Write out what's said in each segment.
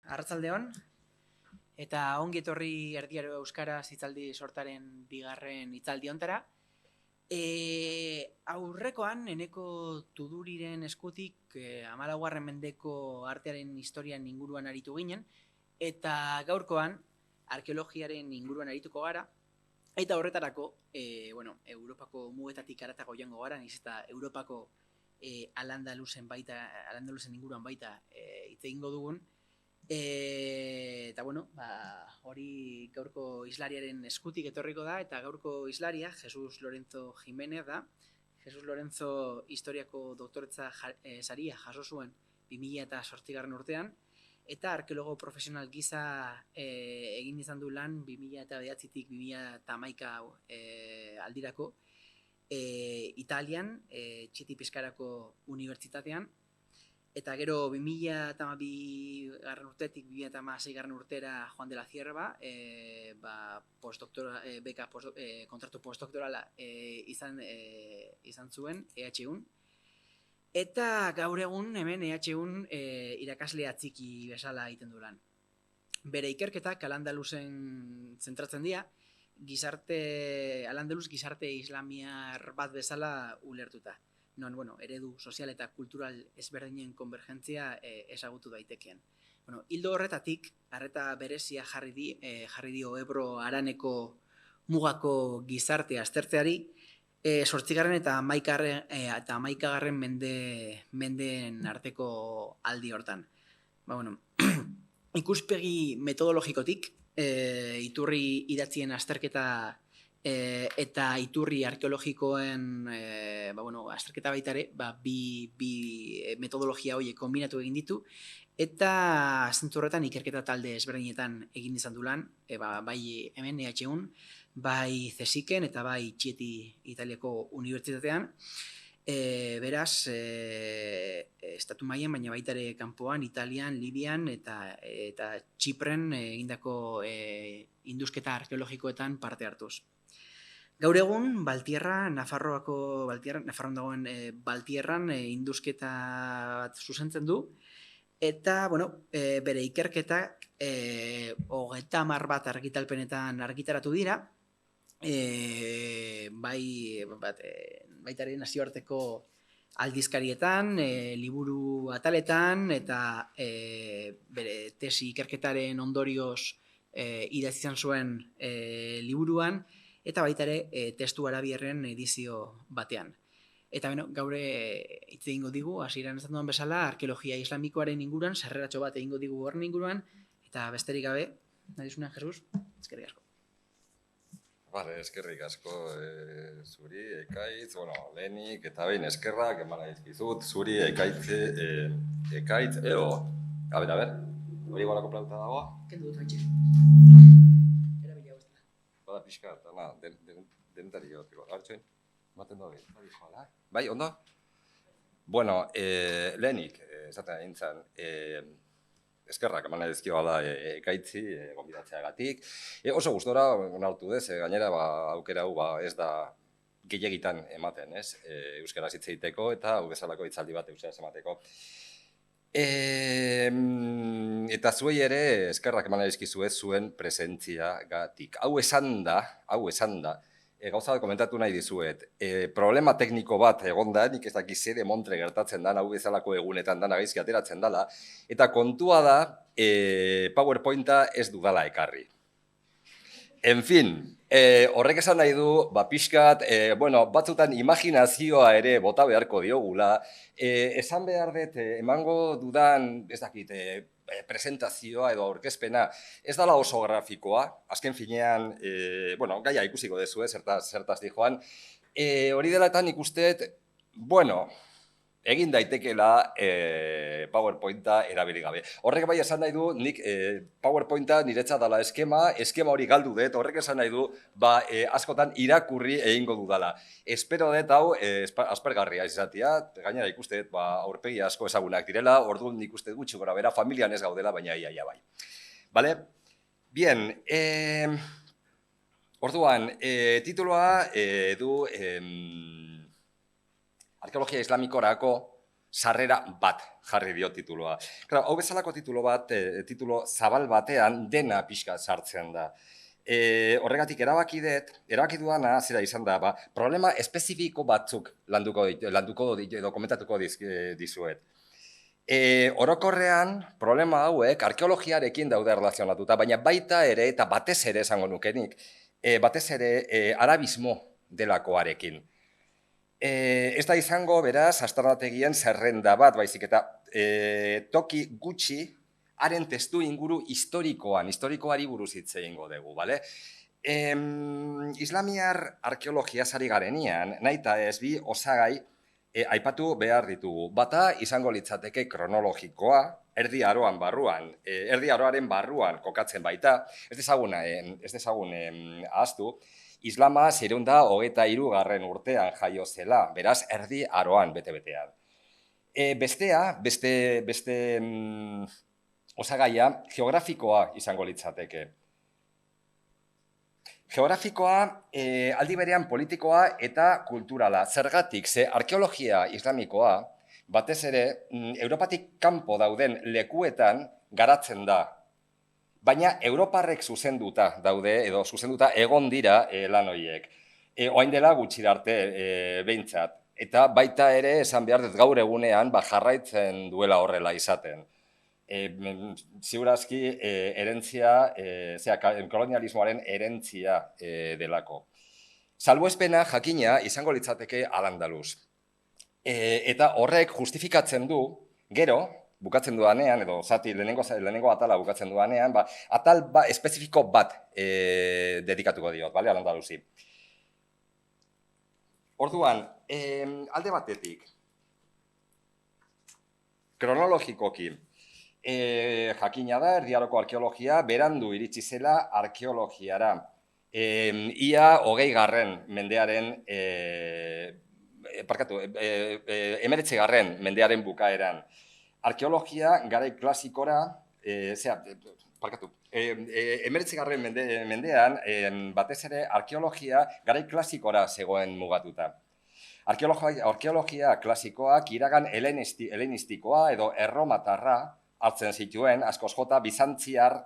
Arratsaldeon, eta ongi etorri Erdiaro Euskaraz hitzaldi sortaren bigarren hitzaldi hontara. Aurrekoan, Eneko Tuduriren eskutik 14. mendeko artearen historian inguruan aritu ginen, eta gaurkoan arkeologiaren inguruan arituko gara, eta horretarako, Europako mugetatik haratago joango gara, niz eta Europako Al-Andalusen inguruan baita hitz egingo dugun. Eta hori gaurko islariaren eskutik etorriko da, eta gaurko islaria Jesus Lorenzo Jimenez da. Jesus Lorenzo historiako doktoretza saria jaso zuen 2008. Urtean, eta arkeologo profesional gisa egin izan du lan 2009-tik 2011 aldirako Italian, Txiti Piskarako unibertsitatean. Eta gero 2012 urtetik 2016 urtera Juan de la Cierva, kontratu postdoktorala izan zuen EHUn. Eta gaur egun hemen EHUn irakaslea txiki bezala egiten du lan. Bere ikerketak Al-Andalusen zentratzen dira, Al-Andalus gizarte islamiar bat bezala ulertuta. Non, eredu sozial eta kultural ezberdinen konvergentzia ezagutu daitekeen. Hildo horretatik, arreta berezia jarri dio Ebro Araneko mugako gizartea aztertzeari, 8. eta 11. mendeen arteko aldi hortan. Ikuspegi metodologikotik, iturri idatzien azterketa eta iturri arkeologikoen azterketa baita ere, bi metodologia horiek kombinatu egin ditu, eta zentzu horretan ikerketa talde ezberdinetan egin izan du lan, bai hemen EHUn, bai CSIC-en eta bai Txiti Italiako unibertsitatean. Beraz, estatu mailan, baina baita ere kanpoan, Italian, Libian eta Txipren egindako indusketa arkeologikoetan parte hartuz. Gaur egun, Nafarroan dagoen Baltierran indusketa bat zuzentzen du, eta bere ikerketak 30 bat argitalpenetan argitaratu dira, baitaren nazioarteko aldizkarietan, liburu ataletan, eta bere tesi ikerketaren ondorioz idatzi izan zuen liburuan, eta baita ere testu arabierren edizio batean. Eta gaur hitz egingo digu, hasieran esan duen bezala, arkeologia islamikoaren inguruan, sarreratxo bat egingo digu horren inguruan, eta besterik gabe, nahi zuenean, Jesus, eskerrik asko. Bale, eskerrik asko zuri, Ekaitz, lehenik eta behin eskerrak emana dizkizut, zuri, Ekaitz, a ber, hori gorako plauta dagoa? Kendu dut haitxe. Bada pixka, eta dentari gotiko. Artxoin, maten doa behin. Bai, ondo? Bueno, lehenik, esaten nintzen, eskerrak eman edizkio da Ekaitzi, gonbidatzeagatik. Oso gustora, onartu dez, gainera aukera hau ez da gehiagitan ematen, ez? Euskaraz hitz egiteko eta hau bezalako hitzaldi bat euskaraz emateko. Eta zuei ere eskerrak eman edizkizu ez zuen presentziagatik. Hau esan da, gauza bat komentatu nahi dizuet, problema tekniko bat egon da, nik ez dakiz ere montre gertatzen da, hau bezalako egunetan dana gaizki ateratzen dela, eta kontua da, PowerPointa ez dudala ekarri. En fin, horrek esan nahi du, pixkat, batzutan imaginazioa ere bota beharko diogula, esan behar dut, emango dudan, ez dakit, presentazioa edo aurkezpena ez dala oso grafikoa, azken finean, gaia ikusiko dezu, zertaz di joan. Hori delaetan ikusteet, egin daitekela PowerPointa erabili gabe. Horrek bai esan nahi du, nik PowerPointa niretzat dala eskema hori galdu dut, horrek esan nahi du, askotan irakurri egingo dudala. Espero dut hau, aspergarria izatea, gainera ikuste dut, aurpegi asko ezagunak direla, orduan ikuste dut gutxi gora bera, familian ez gaudela, baina ia bai. Bale? Bien, orduan, tituloa du arkeologia islamikorako sarrera bat jarri dio tituloa. Claro, hau bezalako titulo zabal batean dena pixka sartzen da. Horregatik erabaki duana zera izan da, problema espezifiko batzuk landuko edo komentatuko dizuet. Orokorrean, problema hauek arkeologiarekin daude erlazionatuta, baina baita ere, eta batez ere esango nukenik, batez ere arabismo delakoarekin. Ez da izango, beraz, astronategien zerrenda bat, baizik eta toki gutxi, haren testu inguru historikoari buruz hitz egingo dugu, bale? Islamiar arkeologia ari garenean, nahi eta ez bi osagai aipatu behar ditugu. Bata izango litzateke kronologikoa, erdi aroaren barruan kokatzen baita, ez dezagun ahaztu, Islama 623. urtean jaio zela, beraz, erdi aroan bete-betean. Beste osagaia geografikoa izango litzateke. Geografikoa aldi berean politikoa eta kulturala. Zergatik, ze arkeologia islamikoa, batez ere, Europatik kanpo dauden lekuetan garatzen da. Baina Europarrek zuzenduta daude, edo zuzenduta egon dira lan horiek. Orain dela gutxi arte behintzat. Eta baita ere, esan behar dut gaur egunean, jarraitzen duela horrela izaten. Ziurazki, kolonialismoaren erentzia delako. Salbuespena jakina izango litzateke Al-Andalus. Eta horrek justifikatzen du, gero, bukatzen duanean, edo zati lehenengo atala bukatzen duanean, atal espezifiko bat dedikatuko diot, bale, Al-Andalusi. Orduan, alde batetik, kronologikoki, jakina da, Erdi Aroko arkeologia, berandu iritsi zela arkeologiara. Ia 20. mendearen, 19. mendearen bukaeran. Arkeologia garai klasikora, 19. mendean, batez ere arkeologia garai klasikora zegoen mugatuta. Arkeologia klasikoak iragan helenistikoa edo erromatarra hartzen zituen, askoz jota bizantziar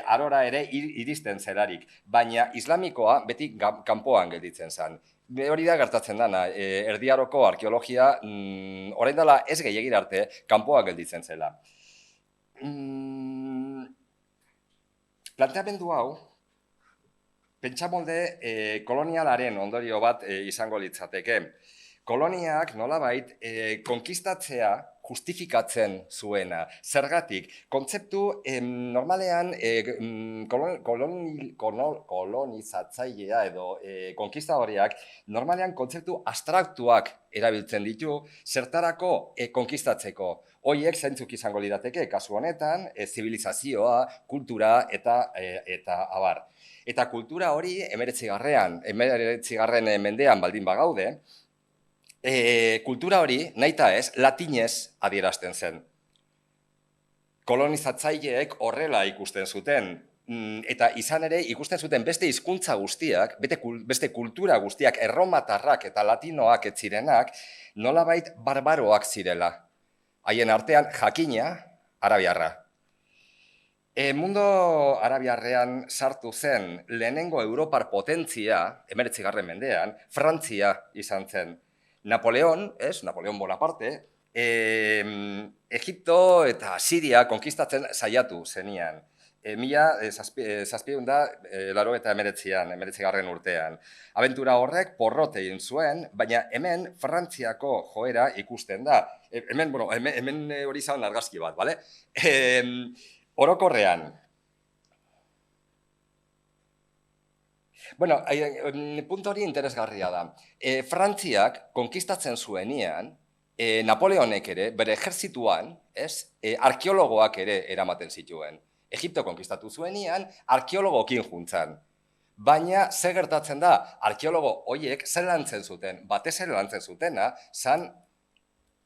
arora ere iristen zelarik, baina islamikoa beti kanpoan gelditzen zen. Hori da gertatzen dana, Erdi Aroko arkeologia, orain dela ez gehiagir arte, kanpoan gelditzen zela. Planteamendu hau, pentsamolde kolonialaren ondorio bat izango litzateke. Koloniak nolabait konkistatzea justifikatzen zuena. Zergatik, kontzeptu normalean kolonizatzailea edo konkistadoriak normalean kontzeptu abstraktuak erabiltzen ditu zertarako konkistatzeko. Hoiek zeintzuk izango lirateke, kasu honetan, zibilizazioa, kultura eta abar. Eta kultura hori 19. mendean baldin bagaude, kultura hori, nahita ez, latinez adierazten zen. Kolonizatzaileek horrela ikusten zuten, eta izan ere ikusten zuten beste hizkuntza guztiak, beste kultura guztiak, erromatarrak eta latinoak ez zirenak, nolabait barbaroak zirela. Haien artean jakina, arabiarra. Mundo arabiarrean sartu zen lehenengo Europar potentzia, 19. mendean, Frantzia izan zen. Napoleon Bonaparte, Egipto eta Siria konkistatzen saiatu zenian. 1789 urtean. Abentura horrek porrot egin zuen, baina hemen Frantziako joera ikusten da. Hemen hori izan argazki bat, bale? Orokorrean. Bueno, puntu hori interesgarria da. Frantziak konkistatzen zuenean, Napoleonek ere, bere ejerzituan, arkeologoak ere eramaten zituen. Egipto konkistatu zuenean, arkeologokin juntzan. Baina, zer gertatzen da, arkeologo horiek zer lantzen zuten, batez ere lantzen zutena, zan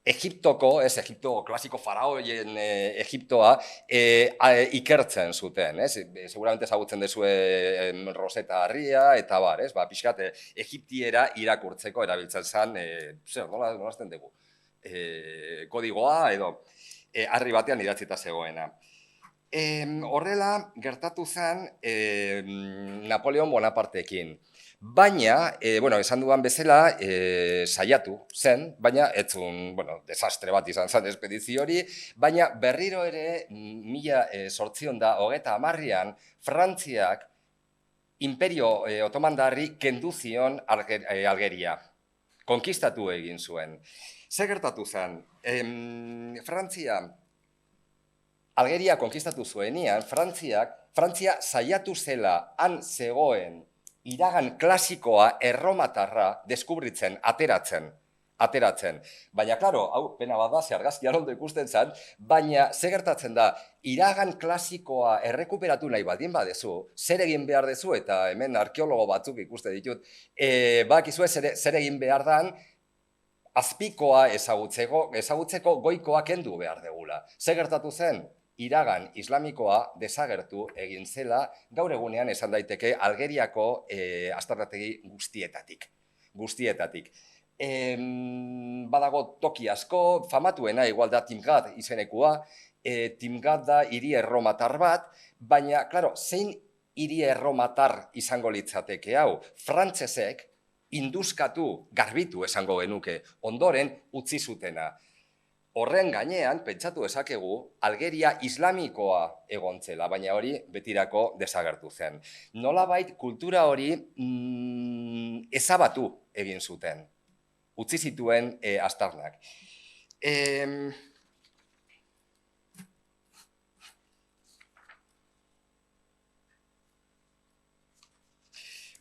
Egiptoko, Egipto klasiko faraoien Egiptoa ikertzen zuten, seguramente ezagutzen dezue Roseta Harria, eta pixkat, egiptiera irakurtzeko erabiltzen zen, nola azten dugu, kodigoa edo harri batean idatzita zegoena. Horrela gertatu zen Napoleon Bonaparteekin. Baina, esan duan bezala, saiatu zen, baina etzun, desastre bat izan zen espedizio hori, baina berriro ere, 1830an, Frantziak Imperio Otomandarri kendu zion Algeria. Konkistatu egin zuen. Zer gertatu zen? Frantzia Algeria konkistatu zuenean, Frantzia saiatu zela han zegoen iragan klasikoa erromatarra deskubritzen, ateratzen. Baina, klaro, hau pena bada, ze argazki ondo ikusten zen, baina ze gertatzen da, iragan klasikoa errekuperatu nahi baldin badezu, zer egin behar dezu, eta hemen arkeologo batzuk ikuste ditut, bakizue zer egin behar dan, azpikoa ezagutzeko goikoa kendu behar degula. Zer gertatu zen? Iragan islamikoa desagertu egin zela, gaur egunean esan daiteke Algeriako aztarnategi guztietatik. Badago toki asko, famatuena igual da Timgad izenekua, Timgad da hiri erromatar bat, baina, klaro, zein hiri erromatar izango litzateke hau? Frantsesek induskatu, garbitu esango genuke, ondoren utzi zutena. Horren gainean, pentsatu esakegu, Algeria islamikoa egontzela, baina hori betirako desagertu zen. Nolabait kultura hori ezabatu egin zuten, utzi zituen aztarnak.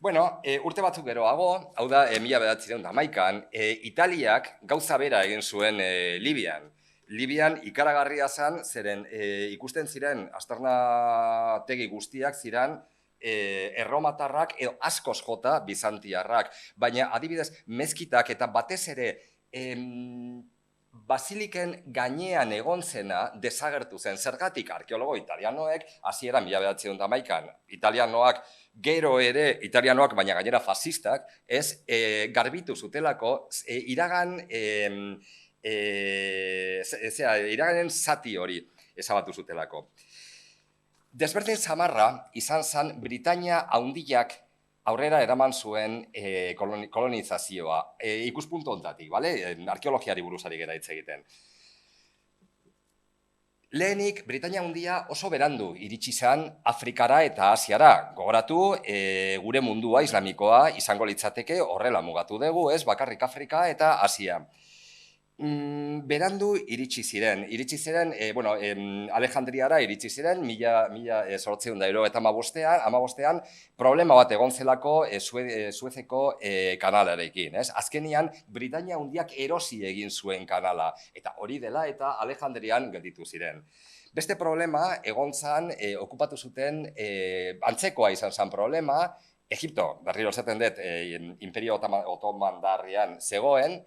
Urte batzuk geroago, hau da 1911an, Italiak gauza bera egin zuen Libian. Libian ikaragarria zen, zeren ikusten ziren aztarnategi guztiak ziren erromatarrak edo askoz jota bizantiarrak. Baina adibidez, mezkitak eta batez ere basiliken gainean egon zena desagertu zen. Zergatik arkeologo italianoek, hasieran 1911an, italianoak gero ere, italianoak baina gainera fascistak, garbitu zutelako iraganen zati hori ezabatu zutelako. Desberdin samarra izan zen Britainia Handiak aurrera eraman zuen kolonizazioa, ikuspuntu honetatik, arkeologiari buruzari gera hitz egiten. Lehenik, Britainia Handia oso berandu iritsi zen Afrikara eta Asiara. Gogoratu, gure mundua islamikoa izango litzateke horrela mugatu dugu, bakarrik Afrika eta Asia. Berandu iritsi ziren, Alejandriara iritsi ziren, 1875an, problema bat egon zelako Suezeko kanalarekin. Azkenian, Britainia Handiak erosi egin zuen kanala, eta hori dela eta Alejandrian gelditu ziren. Beste problema, egon zen, okupatu zuten, antzekoa izan zen problema, Egipto, berriro esaten dut, Imperio Otomandarrian zegoen,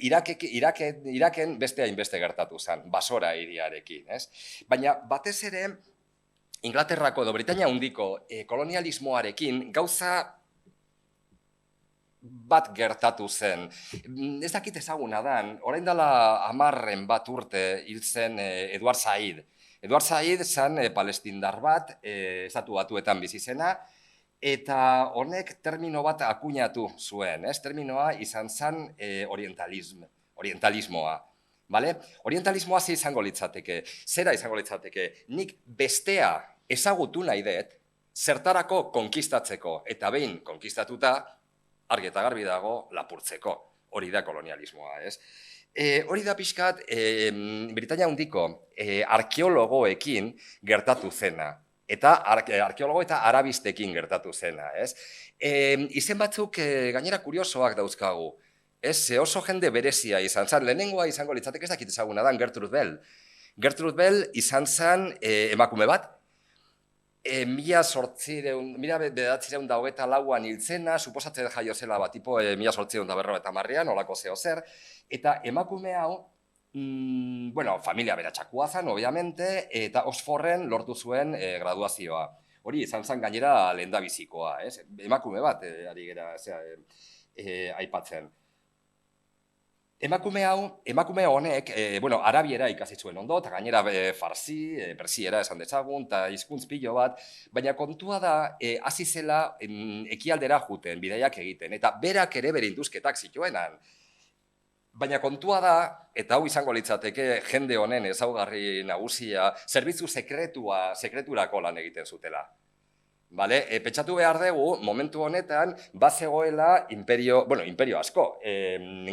Iraken beste hainbeste gertatu zen, Basora hiriarekin. Baina batez ere, Inglaterrako edo Britainia Handiko kolonialismoarekin gauza bat gertatu zen. Ez dakit ezaguna dan, orain dela 10 bat urte hil zen Edward Said. Edward Said zen palestindar bat, estatu batuetan bizi zena, eta honek termino bat akuñatu zuen, terminoa izan zen orientalismoa. Orientalismoa ze izango litzateke, zera izango litzateke, nik bestea ezagutu nahi dut, zertarako konkistatzeko, eta behin konkistatuta, argi eta garbi dago lapurtzeko, hori da kolonialismoa, Hori da pixkat Britainia Handiko arkeologoekin gertatu zena. Eta arkeologo eta arabistekin gertatu zena, Izen batzuk gainera kuriosoak dauzkagu, oso jende berezia izan zen, lehenengoa izango litzateke ez dakit ezaguna da, Gertrude Bell. Gertrude Bell izan zen emakume bat, 1924an hil zena, suposatzen jaio zela bat, tipo 1850an, olako zeo zer, eta emakume hau, familia beratxakua zen, obviamente, eta Oxforden lortu zuen graduazioa. Hori izan zen gainera lehendabizikoa, emakume bat ari gera aipatzen. Emakume honek, bueno, arabiera ikasi zuen ondo, eta gainera farsi, persiera esan dezagun, eta hizkuntz pilo bat, baina kontua da, hasi zela ekialdera juten, bidaiak egiten, eta berak ere bere induzketak zituenan. Baina kontua da, eta hau izango litzateke jende honen ezaugarri nagusia, zerbitzu sekreturako lan egiten zutela. Vale? Pentsatu behar dugu, momentu honetan, bazegoela imperio asko.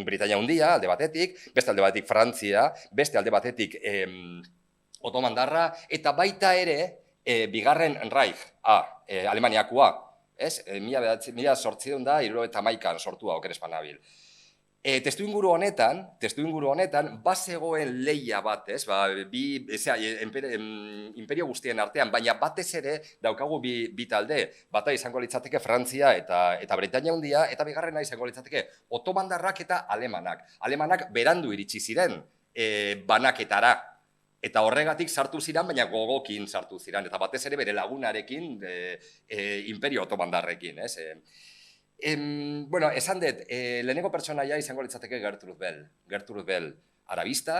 Britainia Handia, alde batetik, beste alde batetik Frantzia, beste alde batetik Otomandarra, eta baita ere, Bigarren Reich, Alemaniakoa, ez? 1871 sortua okerespan nabil. Testuinguru honetan, bazegoen lehia bat, ez? Imperio guztien artean, baina batez ere daukagu bi talde, bata izango litzateke Frantzia eta Britainia Handia, eta bigarrena izango litzateke otomandarrak eta alemanak. Alemanak berandu iritsi ziren banaketara, eta horregatik sartu ziren, baina gogokin sartu ziren, eta batez ere bere lagunarekin, imperio otomandarrekin, ez? Bueno, esan dut, lehenengo pertsonaia izango litzateke Gertrude Bell. Gertrude Bell, arabista,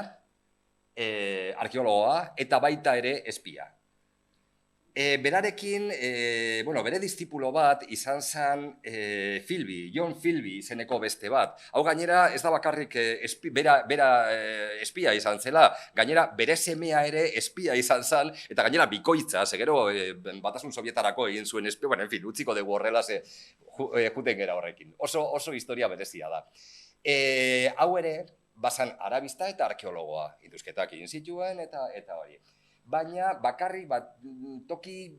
arkeologoa, eta baita ere espia. Berarekin, bere distipulo bat izan zen John Philby izeneko beste bat. Hau gainera ez da bakarrik bera espia izan zela, gainera bere semea ere espia izan zen, eta gainera bikoitza, gero Batasun Sovietarako egin zuen espia, en fin, utziko dugu horrela, juten gera horrekin. Oso historia berezia da. Hau ere, bazan arabista eta arkeologoa, induzketak egin zituen eta hori. Baina bakarrik toki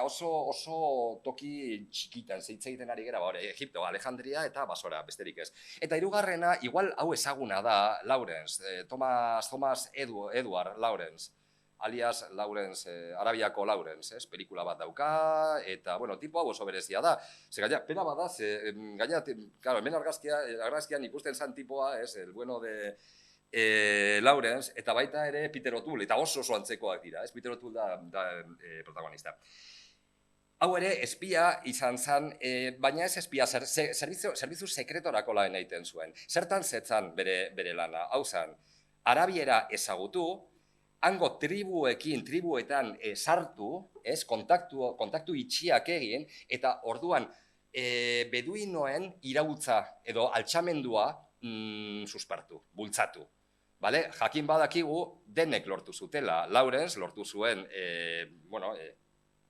oso toki txikitan hitz egiten ari gera, Egipto, Alejandria eta Basora, besterik ez. Eta hirugarrena, igual hau ezaguna da, Lawrence, Thomas Edward Lawrence, alias Lawrence, Arabiako Lawrence, pelikula bat dauka, eta, tipo hau oso berezia da. Gaina, pena bat da, gaina, hemen argazkian ikusten zan tipoa, el bueno de Lawrence, eta baita ere Peter O'Toole, eta oso antzekoak dira, Peter O'Toole da protagonista. Hau ere, espia izan zen, baina ez espia, zerbitzu sekretorako lan egiten zuen. Zertan zetzan bere lana, hau zen, arabiera ezagutu, hango tribuetan sartu, kontaktu itxiak egin, eta orduan beduinoen irautza edo altxamendua suspertu, bultzatu. Jakin badakigu denek lortu zutela. Lawrence lortu zuen,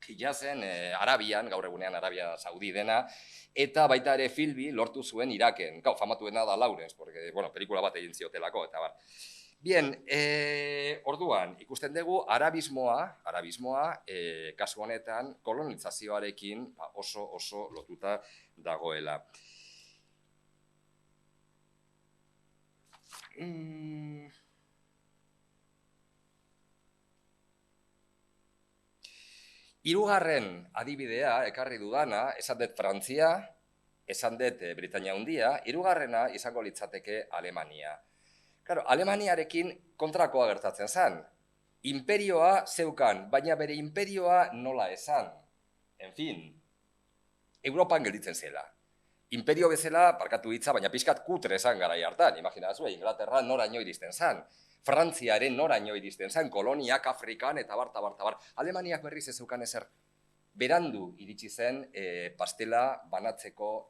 Hijazen, Arabian, gaur egunean Arabia Saudi dena, eta baita ere Philby lortu zuen Iraken. Famatuena da Lawrence, porque, pelikula bat egin ziotelako, eta bar. Bien, orduan, ikusten dugu, arabismoa, kasu honetan, kolonizazioarekin oso lotuta dagoela. Hirugarren adibidea ekarri dudana, esan dut Frantzia, esan dut Britainia Handia, hirugarrena izango litzateke Alemania. Claro, Alemaniarekin kontrakoa gertatzen zen. Imperioa zeukan, baina bere imperioa nola esan. En fin, Europan gelditzen zela. Imperio bezala, parkatu hitza, baina pixkat kutre esan garai hartan. Imaginazue, Inglaterra noraino iristen zen. Frantziaren noraino iristen zen, koloniak Afrikan eta bar. Alemaniak berriz ez zeukan ezer. Berandu iritsi zen pastela banatzeko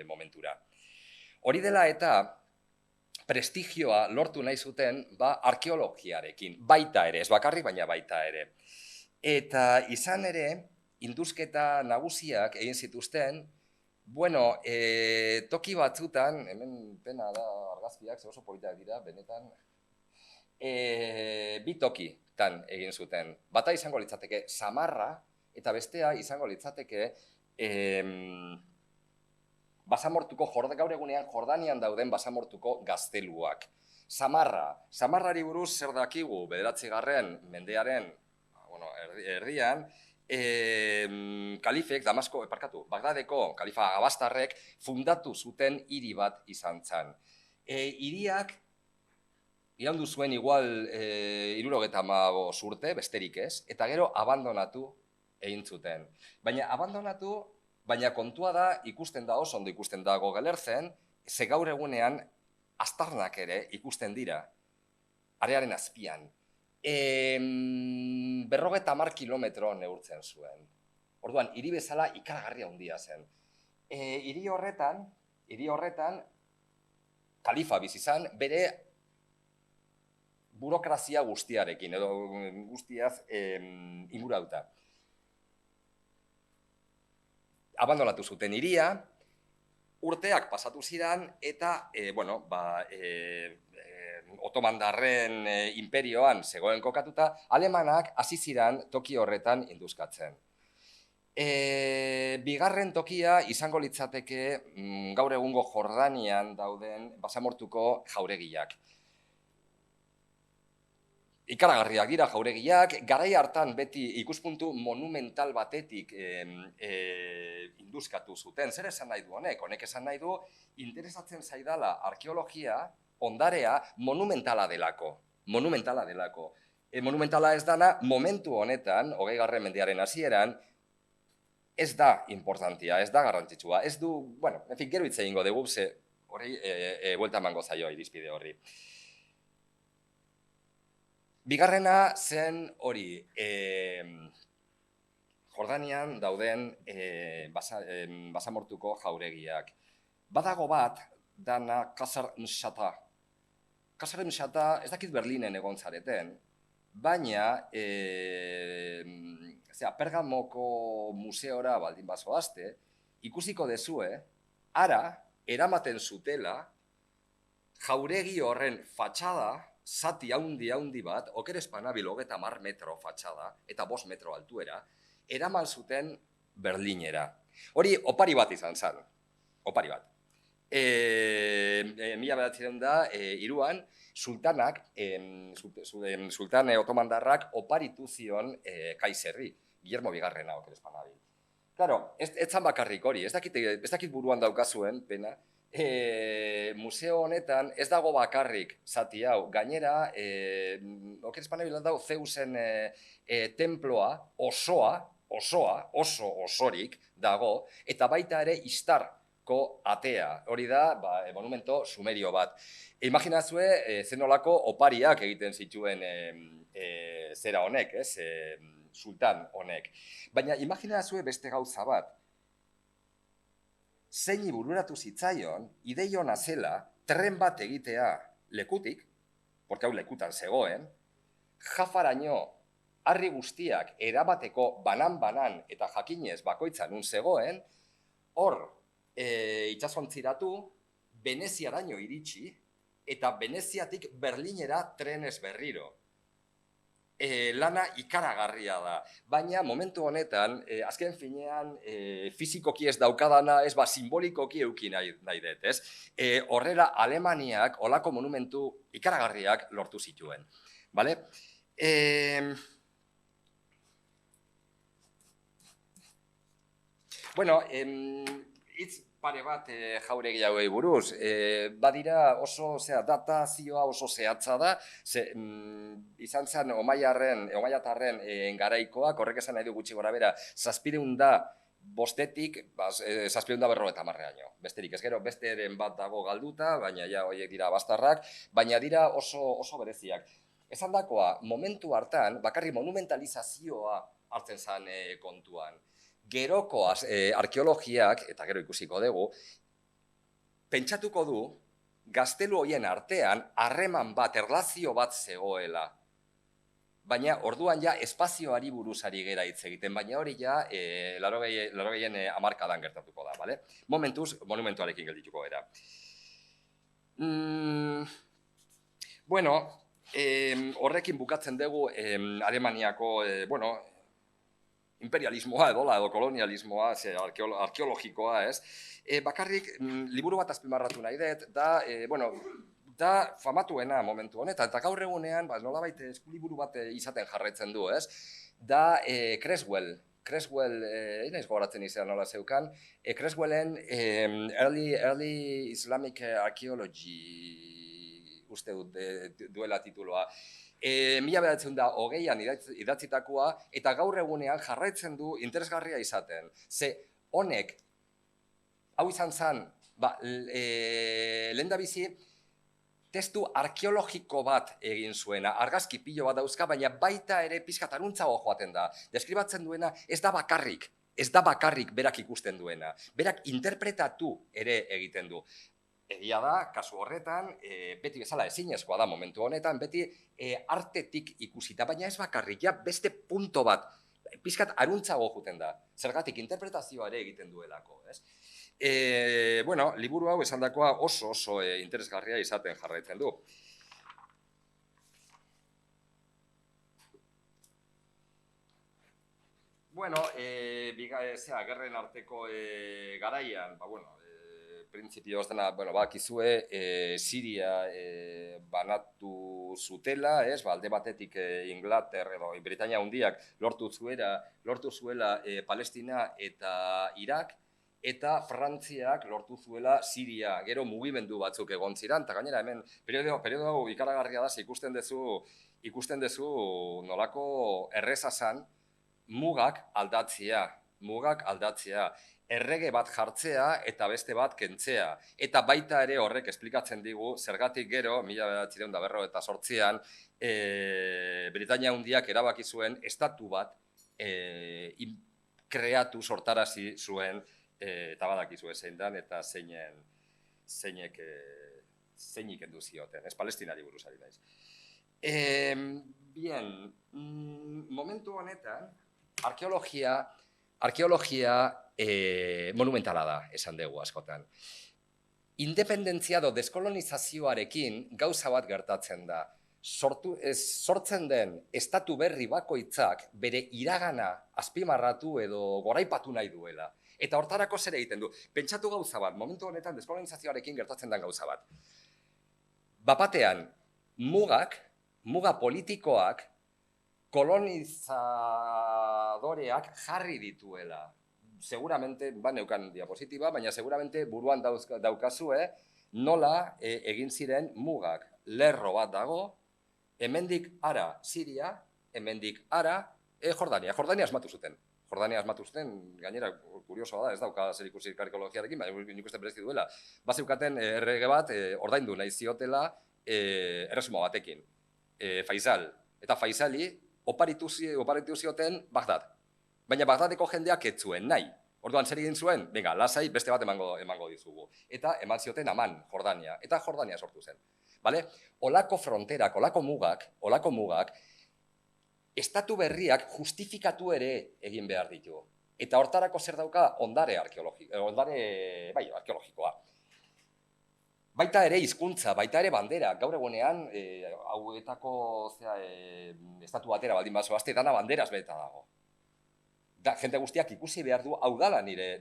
momentura. Hori dela eta prestigioa lortu nahi zuten arkeologiarekin. Baita ere, ez bakarrik, baina baita ere. Eta izan ere, induzketa nagusiak egin zituzten, toki batzutan, hemen pena da argazkiak, oso politak dira, benetan, bi tokitan egin zuten. Bata izango litzateke Samarra, eta bestea izango litzateke gaur egunean Jordanian dauden basamortuko gazteluak. Samarrari buruz zer dakigu 9. mendearen erdian, kalifek, Bagdadeko kalifa Abastarrek fundatu zuten hiri bat izan zen. Hiriak iraundu zuen igual 75 urte, besterik ez, eta gero abandonatu egin zuten. Baina kontua da, oso ondo ikusten dago Gelertzen, ze gaur egunean aztarnak ere ikusten dira, arearen azpian. 50 kilometro neurtzen zuen. Orduan, hiri bezala ikaragarria handia zen. Hiri horretan, kalifa bizi izan, bere burokrazia guztiarekin, edo guztiaz inguratuta. Abandonatu zuten hiria, urteak pasatu ziren, eta, otomandarren imperioan zegoen kokatuta, alemanak hasi ziren toki horretan induzkatzen. Bigarren tokia izango litzateke gaur egungo Jordanian dauden basamortuko jauregiak. Ikaragarriak dira jauregiak, garai hartan beti ikuspuntu monumental batetik induzkatu zuten. Zer esan nahi du honek? Honek esan nahi du interesatzen zaidala arkeologia, ondarea, monumentala delako. Monumentala ez dana, momentu honetan, 20. mendearen hasieran, ez da importantia, ez da garrantzitsua, ez du, gero hitz egingo dugu, ze hori buelta emango zaio irizpide horri. Bigarrena zen hori, Jordanian dauden basamortuko jauregiak. Badago bat, dana Qasr Mshata. Qasr Mshata ez dakit Berlinen egon zareten, baina Pergamoko museora baldin bazoazte, ikusiko dezue, ara eramaten zutela jauregi horren fatxada, zati haundi bat, oker espanabil 30 metro fatxada, eta 5 metro altuera, eraman zuten Berlinera. Hori opari bat izan zen, opari bat. 1903an, sultanak, sultan otomandarrak oparitu zion kaiserri, Guillermo Bigarrena, oker espanabil. Claro, ez zan bakarrik hori, ez dakit buruan daukazuen, pena, museo honetan ez dago bakarrik zati hau, gainera, oker espanabilan dago Zeusen temploa osorik dago, eta baita ere Istarko atea, hori da monumento sumerio bat. Imaginazue zenolako opariak egiten zituen zera honek, sultan honek. Baina imaginazue beste gauza bat, zeini bururatu zitzaion, ideiona zela, tren bat egitea lekutik, porque hau lekutan zegoen, Jafaraino harri guztiak erabateko banan eta jakinez bakoitzan nun zegoen, hor itsasontziratu, Veneziaraino iritsi, eta Veneziatik Berlinera trenez berriro. Lana ikaragarria da, baina momentu honetan, azken finean, fizikoki ez daukadana, ez simbolikoki euki nahi dut, ez? Horrela, Alemaniak olako monumentu ikaragarriak lortu zituen, bale? Hitz pare bat jauregi hauei buruz, badira oso, datazioa oso zehatza da, izan zen Omaiatarren garaikoak, horrek esan nahi du gutxi gora bera, 705 750 besterik ez gero, besteren bat dago galduta, baina ja horiek dira bastarrak, baina dira oso bereziak. Esan dakoa, momentu hartan, bakarri monumentalizazioa hartzen zen kontuan. Geroko arkeologiak, eta gero ikusiko dugu, pentsatuko du, gaztelu horien artean, harreman bat, erlazio bat zegoela. Baina, orduan ja, espazioari buruzari gera hitz egiten, baina hori ja, 80 hamarkadan gertatuko da, bale? Momentuz, monumentuarekin geldituko gara. Horrekin bukatzen dugu Alemaniako, imperialismoa edo kolonialismoa, arkeologikoa, ez? Bakarrik, liburu bat azpimarratu nahi dut, da famatuena momentu honetan, eta gaur egunean, nolabait eskuliburu bat izaten jarraitzen du, ez? Da Creswell, naiz gogoratzen izan nola zeukan, Creswellen Early Islamic Archaeology, uste dut duela tituloa. 1920an idatzitakoa, eta gaur egunean jarraitzen du interesgarria izaten. Ze honek, hau izan zen, lehendabizi, testu arkeologiko bat egin zuena, argazki pilo bat dauzka, baina baita ere pixkat aruntzago joaten da. Deskribatzen duena ez da bakarrik berak ikusten duena, berak interpretatu ere egiten du. Egia da, kasu horretan, beti bezala ezinezkoa da momentu honetan, beti artetik ikusita, baina ez bakarrik, ja beste punto bat, pixkat aruntzago joaten da, zergatik interpretazioa ere egiten duelako, ez? Bueno, liburu hau esandakoa oso interesgarria izaten jarraitzen du. Bueno, gerren arteko garaian, printzipioz dena, bakizue, Siria banatu zutela, alde batetik Inglater edo Britainia Handiak lortu zuela Palestina eta Irak, eta Frantziak lortu zuela Siria, gero mugimendu batzuk egon ziren, eta gainera hemen periodo hau ikaragarria da, ikusten dezu nolako erreza zan mugak aldatzea, errege bat jartzea eta beste bat kentzea. Eta baita ere horrek esplikatzen digu, zergatik gero, 1948an, Britainia Handiak erabaki zuen estatu bat kreatu, sortarazi zuen, eta badakizu zein dan, eta zeinek kendu zioten, ez Palestinari buruz ari naiz. Bien, momentu honetan, arkeologia monumentala da, esan dugu askotan. Independentzia edo deskolonizazioarekin gauza bat gertatzen da. Sortzen den estatu berri bakoitzak bere iragana azpimarratu edo goraipatu nahi duela. Eta hortarako zer egiten du. Pentsatu gauza bat, momentu honetan deskolonizazioarekin gertatzen den gauza bat. Bapatean, muga politikoak, kolonizadoreak jarri dituela. Seguramente, neukan diapositiba, baina seguramente buruan daukazue nola egin ziren mugak. Lerro bat dago, hemendik ara Siria, hemendik ara Jordania. Jordania asmatu zuten, gainera, kuriosoa da, ez dauka zer ikusi arkeologiarekin, baina nik uste berezki duela. Bazeukaten errege bat ordaindu nahi ziotela erresuma batekin, Faisal. Eta Faisali oparitu zioten Bagdad. Baina Bagdadeko jendeak ez zuen nahi. Orduan zer egin zuen? Venga, lasai beste bat emango dizugu. Eta eman zioten Aman, Jordania. Eta Jordania sortu zen. Olako fronterak, olako mugak, estatu berriak justifikatu ere egin behar ditu. Eta hortarako zer dauka ondare arkeologikoa. Baita ere hizkuntza, baita ere bandera. Gaur egunean, hauetako estatu batera baldin bazoazte, dana banderaz beta dago. Jente guztiak ikusi behar du, hau dala nire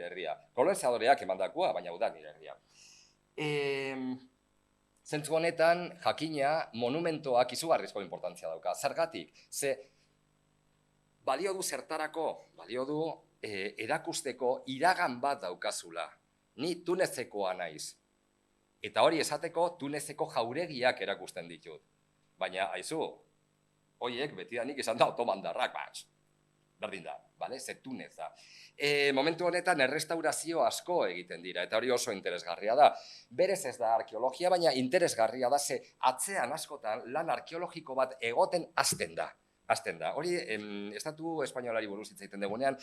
herria. Kolonizadoreak emandakoa, baina hau da nire herria. Zentzu honetan, jakina, monumentoak izugarrizko importantzia dauka. Zergatik, balio du zertarako, balio du erakusteko iragan bat daukazula. Ni Tunezekoa naiz. Eta hori esateko Tunezeko jauregiak erakusten ditut. Baina, haizu, horiek betidanik izan da otomandarrak, berdin da, ze Tunez da. Momentu honetan errestaurazio asko egiten dira, eta hori oso interesgarria da. Berez ez da arkeologia, baina interesgarria da, ze atzean askotan lan arkeologiko bat egoten hasten da. Hori, estatu espainolari buruz hitz egiten dugunean,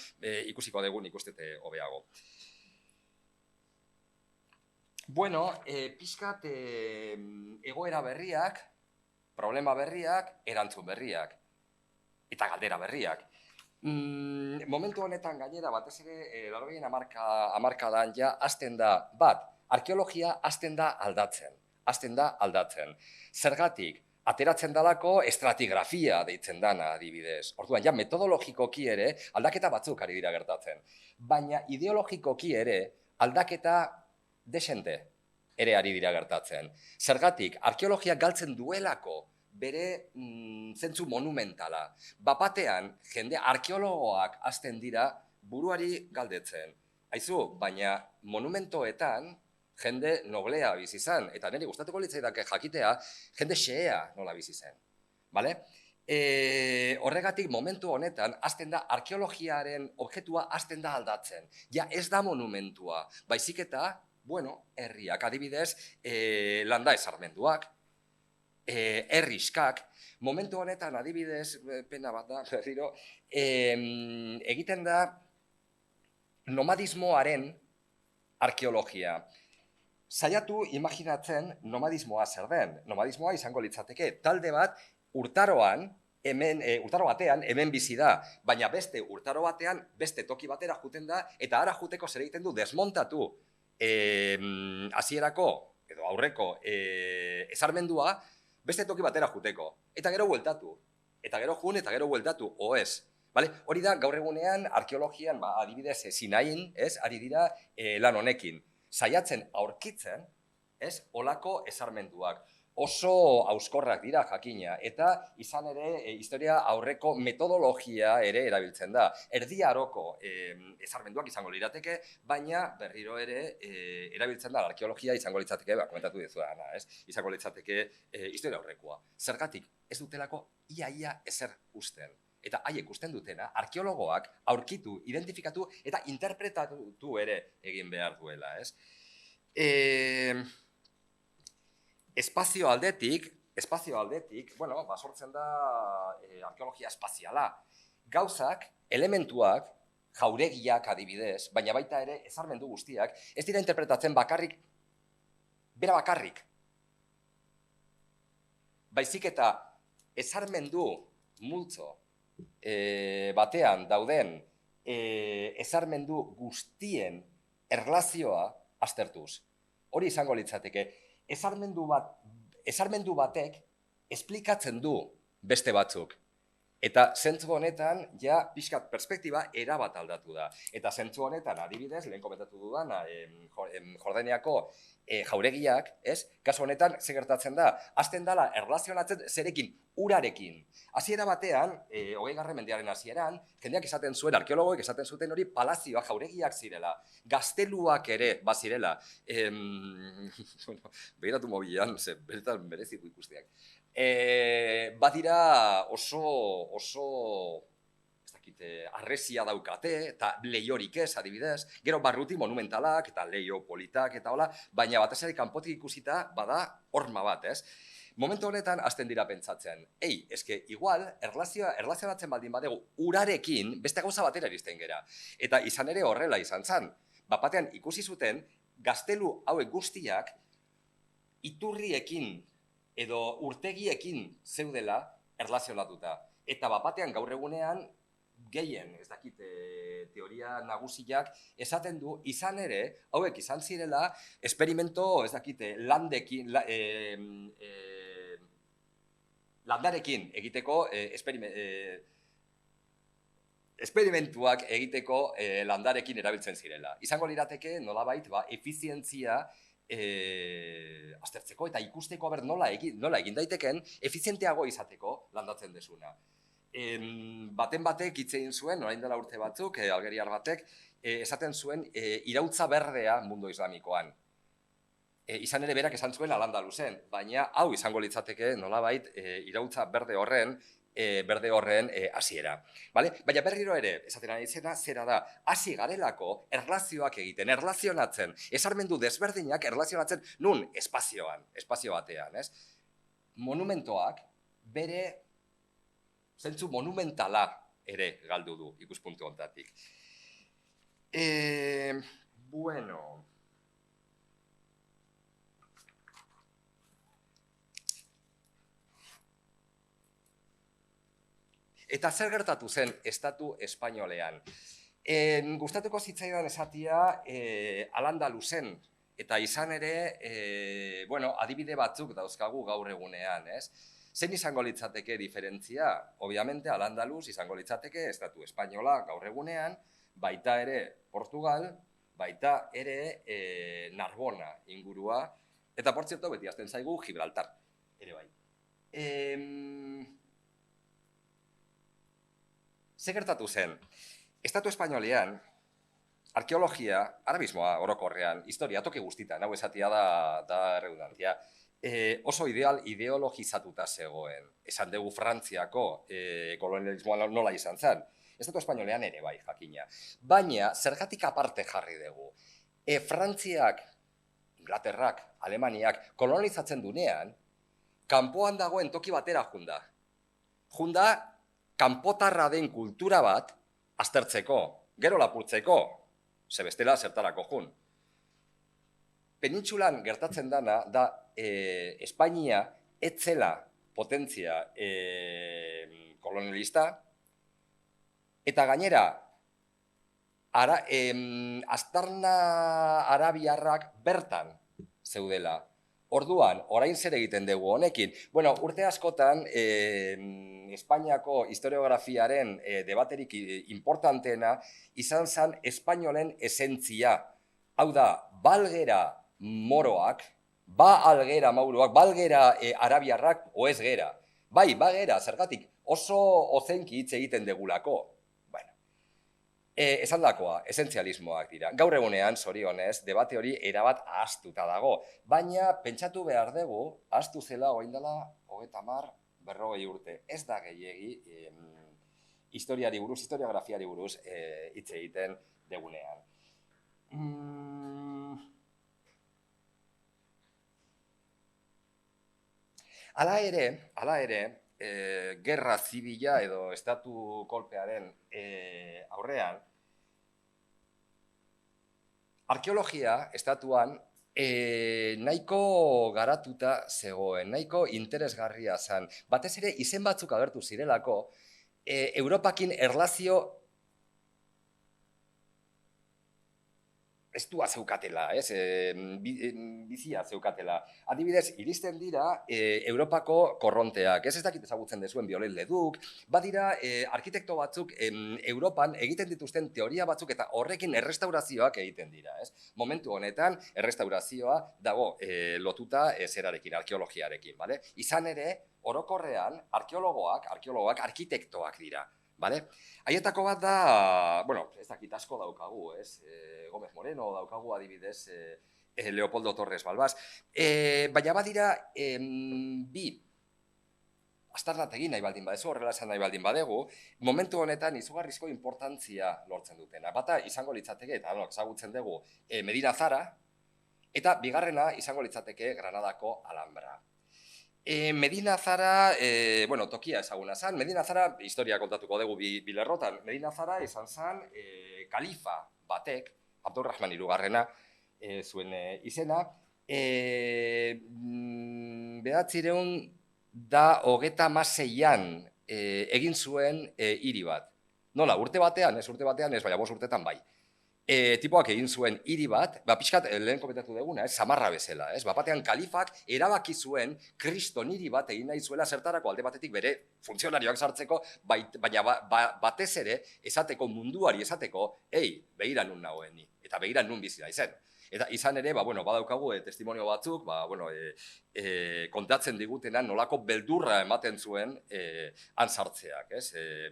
ikusiko dugu nik ustete hobeago. Bueno, pixkat egoera berriak, problema berriak, erantzun berriak, eta galdera berriak. Momentu honetan gainera batez ere, 80 hamarkadan ja, hasten da, arkeologia hasten da aldatzen. Zergatik, ateratzen dalako estratigrafia deitzen dana adibidez. Orduan, ja, metodologikoki ere aldaketa batzuk ari dira gertatzen. Baina ideologikoki ere aldaketa desente ere ari dira gertatzen. Zergatik, arkeologia galtzen duelako bere zentzu monumentala. Bapatean, jende arkeologoak hasten dira buruari galdetzen. Haizu, baina monumentoetan jende noblea bizi zen, eta niri gustatuko litzaidake jakitea, jende xehea nola bizi zen. Horregatik momentu honetan hasten da arkeologiaren objektua hasten da aldatzen. Ja ez da monumentua, baizik eta Bueno, herriak, adibidez, landa esarmenduak, herriskak, momentu honetan adibidez, pena bat da, berriro, egiten da nomadismoaren arkeologia. Saiatu imaginatzen nomadismoa zer den. Nomadismoa izango litzateke talde bat urtaro batean hemen bizi da, baina beste urtaro batean beste toki batera juten da eta ara juteko zer egiten du desmontatu hasierako edo aurreko esarmendua beste toki batera juteko eta gero bueltatu. Eta gero jun eta gero bueltatu, oez. Hori da gaur egunean arkeologian adibidez Sinain, ari dira lan honekin. Saiatzen aurkitzen, olako esarmenduak. Oso hauskorrak dira jakina, eta izan ere historia aurreko metodologia ere erabiltzen da. Erdi aroko esarmenduak izango lirateke, baina berriro ere erabiltzen da arkeologia izango litzateke, komentatu dizuena, izango litzateke historia aurrekoa. Zergatik, ez dutelako ia ezer usten. Eta haiek usten dutena, arkeologoak aurkitu, identifikatu eta interpretatu ere egin behar duela, Espazio aldetik, sortzen da arkeologia espaziala. Gauzak, elementuak, jauregiak adibidez, baina baita ere esarmendu guztiak, ez dira interpretatzen bera bakarrik. Baizik eta esarmendu multzo batean dauden esarmendu guztien erlazioa aztertuz. Hori izango litzateke. Esarmendu batek esplikatzen du beste batzuk. Eta zentzu honetan, ja, pixkat perspektiba erabat aldatu da. Eta zentzu honetan, adibidez, lehen komentatu dudan, Jordaniako jauregiak, kasu honetan, ze gertatzen da, hasten dala erlazionatzen zerekin, urarekin. Hasiera batean, 20. mendearen hasieran, jendeak esaten zuen, arkeologoek esaten zuten hori palazioak, jauregiak zirela, gazteluak ere bazirela. Begiratu mobilean, beretan berezitu ikusteak. Badira oso arresia daukate, eta lehiorik ez, adibidez, gero barruti monumentalak, eta lehio politak, eta hola, baina batez ere kanpotik ikusita, bada horma bat, Momentu honetan, hasten dira pentsatzen, igual, erlazionatzen baldin badegu, urarekin, beste gauza batera iristen gera. Eta izan ere horrela izan zen, batean ikusi zuten, gaztelu hauek guztiak, iturriekin, edo urtegiekin zeudela erlazionatuta. Eta batean gaur egunean, gehien, ez dakit, teoria nagusiak, esaten du, izan ere, hauek izan zirela, esperimento, ez dakit, landarekin egiteko, esperimentuak egiteko landarekin erabiltzen zirela. Izango lirateke, nolabait, efizientzia aztertzeko eta ikusteko nola egin daiteken, efizienteago izateko landatzen desuna. Baten batek hitz egin zuen, orain dela urte batzuk, algeriar batek, esaten zuen irautza berdea mundu islamikoan. Izan ere berak esan zuen Al-Andalusen, baina hau izango litzateke nolabait irautza berde horren hasiera. Baina berriro ere, esaten ari zera da, hasi garelako erlazioak egiten, erlazionatzen, esarmendu desberdinak erlazionatzen nun espazio batean. Monumentoak bere zentzu monumentala ere galdu du ikuspuntu honetatik. Bueno... Eta zer gertatu zen estatu espainolean? Gustatuko zitzaidan esatia Al-Andalusen, eta izan ere, adibide batzuk dauzkagu gaur egunean, Zein izango litzateke diferentzia? Obviamente, Al-Andalus izango litzateke estatu espainola gaur egunean, baita ere Portugal, baita ere Narbona ingurua, eta por cierto, beti azten zaigu Gibraltar, ere bai. Ze gertatu zen, estatu espainolean, arkeologia, arabismoa orokorrean, historia, toki guztitan, hau esatia da redundantzia, oso ideologizatuta zegoen. Esan dugu Frantziako kolonialismoa nola izan zen, estatu espainolean ere bai, jakina. Baina, zergatik aparte jarri dugu. Frantziak Inglaterrak, Alemaniak kolonizatzen dunean, kanpoan dagoen toki batera junda. Junda, kanpotarra den kultura bat aztertzeko, gero lapurtzeko, ze bestela zertarako jun. Penintsulan gertatzen dana da Espainia etzela potentzia kolonialista, eta gainera, aztarna arabiarrak bertan zeudela. Orduan, orain zer egiten dugu honekin? Bueno, urte askotan, Espainiako historiografiaren debaterik importanteena izan zen espainolen esentzia. Hau da, balgera moroak, ba algera mauroak, balgera arabiarrak, oez gera. Bai, ba gera, zergatik oso ozenki hitz egiten degulako. Esandakoa, esentzialismoak dira. Gaur egunean, zorionez, debate hori erabat ahaztuta dago. Baina, pentsatu behar dugu, ahaztu zela oindala 30-40 urte. Ez da gehiegi historiari buruz, historiografiari buruz hitz egiten degunean. Hala ere, gerra zibila edo estatu kolpearen aurrean, arkeologia estatuan nahiko garatuta zegoen, nahiko interesgarria zen. Batez ere, izen batzuk agertu zirelako, Europakin erlazio estua zeukatela, bizia zeukatela. Adibidez, iristen dira Europako korronteak, ez dakit ezagutzen dezuen Viollet Leduc, badira arkitekto batzuk Europan egiten dituzten teoria batzuk eta horrekin errestaurazioak egiten dira. Momentu honetan, errestaurazioa dago lotuta zerarekin, arkeologiarekin. Izan ere, orokorrean, arkeologoak arkitektoak dira. Haietako bat da, bueno, ez dakit asko daukagu, Gómez Moreno daukagu adibidez, Leopoldo Torres Balbás, baina badira bi aztarnategi nahi baldin badezu, horrela esan nahi baldin badegu, momentu honetan izugarrizko importantzia lortzen dutena. Bata izango litzateke, eta ezagutzen dugu, Medina Zara, eta bigarrena izango litzateke Granadako Alhambra. Medina Zara, bueno, tokia ezaguna zen. Medina Zara, historia kontatuko dugu bilerrotan, Medina Zara izan zen kalifa batek, Abdurrahman hirugarrena zuen izena, 936an egin zuen hiri bat. Nola, urte batean ez, baina 5 urtetan bai. Tipoak egin zuen hiri bat, pixkat lehen komentatu duguna, Samarra bezala. Batean kalifak erabaki zuen kriston hiri bat egin nahi zuela zertarako alde batetik bere funtzionarioak sartzeko, baina batez ere esateko munduari esateko, begira nun nagoen ni, eta begira nun bizi naizen. Eta izan ere, badaukagu testimonio batzuk, kontatzen digutena nolako beldurra ematen zuen han sartzeak,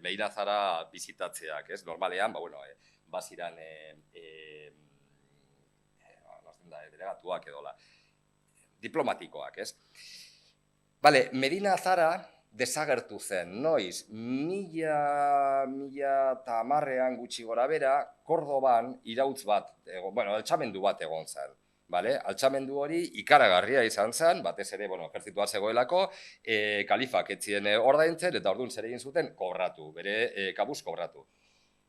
Medina Zara bizitatzeak, normalean, baziran delegatuak edola, diplomatikoak, Medina Zara desagertu zen, noiz, 1010an gutxi gora bera, Kordoban irautz bat, altxamendu bat egon zen. Altxamendu hori ikaragarria izan zen, batez ere, ejertzitua zegoelako, kalifak etzien ordaintzen, eta orduan zer egin zuten, kobratu, bere kabuz kobratu.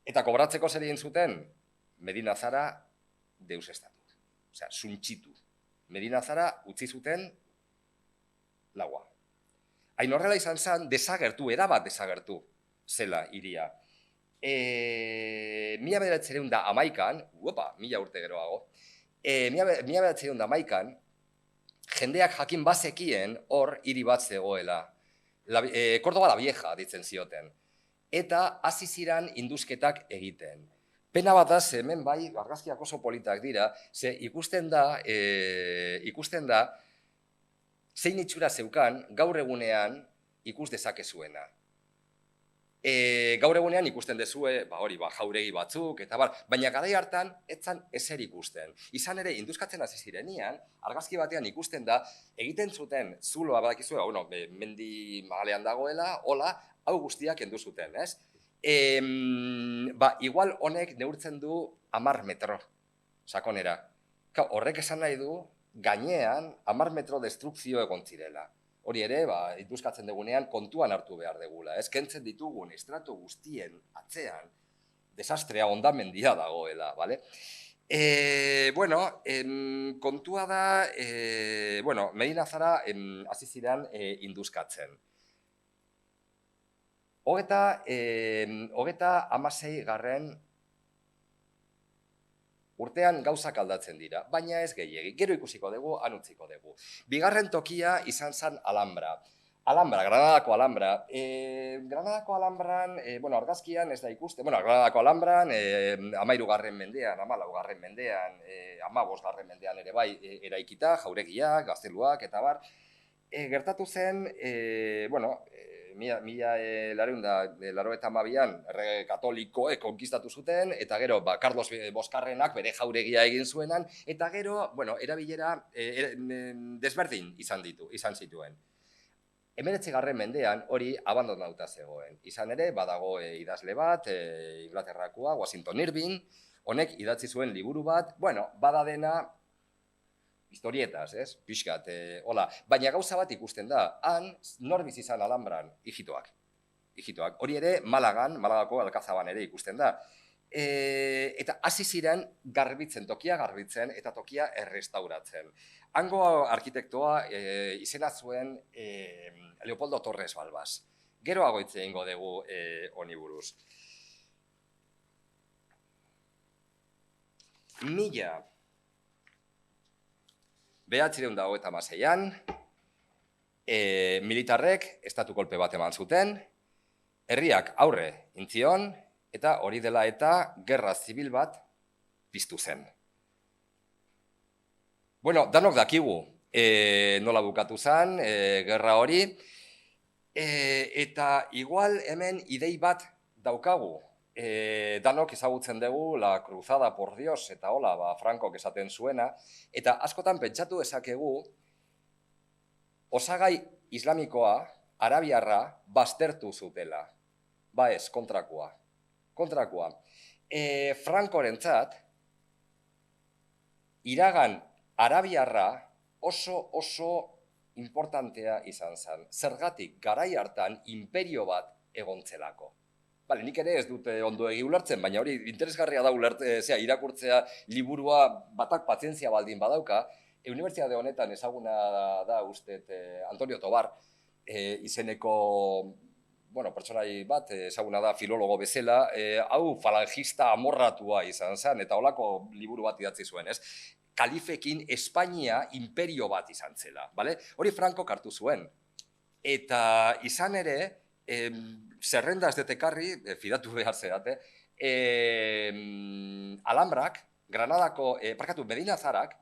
Eta kobratzeko zer egin zuten, Medina Zara deusestatu. Osea, suntxitu. Medina Zara utzi zuten laua. Hain horrela izan zen, erabat desagertu zela hiria. 1911an, 1000 urte geroago, 1911an, jendeak jakin bazekien hor hiri bat zegoela. Córdoba la Vieja ditzen zioten. Eta hasi ziran induzketak egiten. Pena bat da, hemen bai, argazkiak oso politak dira, ze ikusten da, zein itxura zeukan gaur egunean ikus dezakezuena. Gaur egunean ikusten dezue, jauregi batzuk, eta baina garai hartan etzan ezer ikusten. Izan ere, induzkatzen hasi zirenean, argazki batean ikusten da, egiten zuten zuloa badakizue, mendi magalean dagoela, hola, hau guztiak kendu zuten, igual honek neurtzen du 10 metro sakonera. Horrek esan nahi du, gainean 10 metro destrukzio egon zirela. Hori ere, induzkatzen dugunean kontuan hartu behar degula. Ez kentzen ditugun estrato guztien atzean, desastrea hondamendia dagoela, bale? Kontua da, Medina Zara hasi ziren induzkatzen. Hogeta hamasei garren urtean gauzak aldatzen dira, baina ez gehiegi. Gero ikusiko dugu, anutziko dugu. Bigarren tokia izan zen Alhambra. Granadako Alhambra. Granadako Alhambran, argazkian ez da ikusten, Granadako Alhambran, 13. mendean, 14. mendean, 15. mendean ere bai eraikita, jauregiak, gazteluak, eta bar. Gertatu zen, mila laurogeita hamabian errege katolikoek konkistatu zuten, eta gero Carlos Boskarrenak bere jauregia egin zuenan, eta gero, erabilera desberdin izan zituen. 19. mendean hori abandonauta zegoen. Izan ere, badago idazle bat, Inglaterrakoa, Washington Irving, honek idatzi zuen liburu bat, bada dena historietas, ez? Pixkat, hola. Baina gauza bat ikusten da, han, nor bizi izan Alhambran, hijitoak. Hori ere, Malagako Alkazaban ere ikusten da. Eta hasi ziren tokia garbitzen eta tokia errestauratzen. Hango arkitektoa izena zuen Leopoldo Torres Balbas. Gero agoitze egingo dugu honi buruz. Mila 1936an, militarrek estatu kolpe bat eman zuten, herriak aurre intzion, eta hori dela eta gerra zibil bat piztu zen. Danok dakigu nola bukatu zen gerra hori, eta igual hemen idei bat daukagu. Danok ezagutzen dugu La Cruzada por Dios, eta hola, Frankok esaten zuena, eta askotan pentsatu ezakegu osagai islamikoa, arabiarra, baztertu zutela. Ez, kontrakoa. Frankorentzat, iragan arabiarra oso importantea izan zen. Zergatik garai hartan imperio bat egontzelako. Nik ere ez dute ondo egi ulertzen, baina hori interesgarria da irakurtzea liburua batak pazientzia baldin badauka. Unibertsitate honetan ezaguna da ustet Antonio Tobar izeneko pertsonai bat, ezaguna da filologo bezala, hau falangista amorratua izan zen, eta holako liburu bat idatzi zuen, ez? Kalifekin Espainia imperio bat izan zela, bale? Hori Frankok hartu zuen. Eta izan ere, zerrenda ez detekarri, fidatu behar zerate, Alhambrak, Medina Zarak,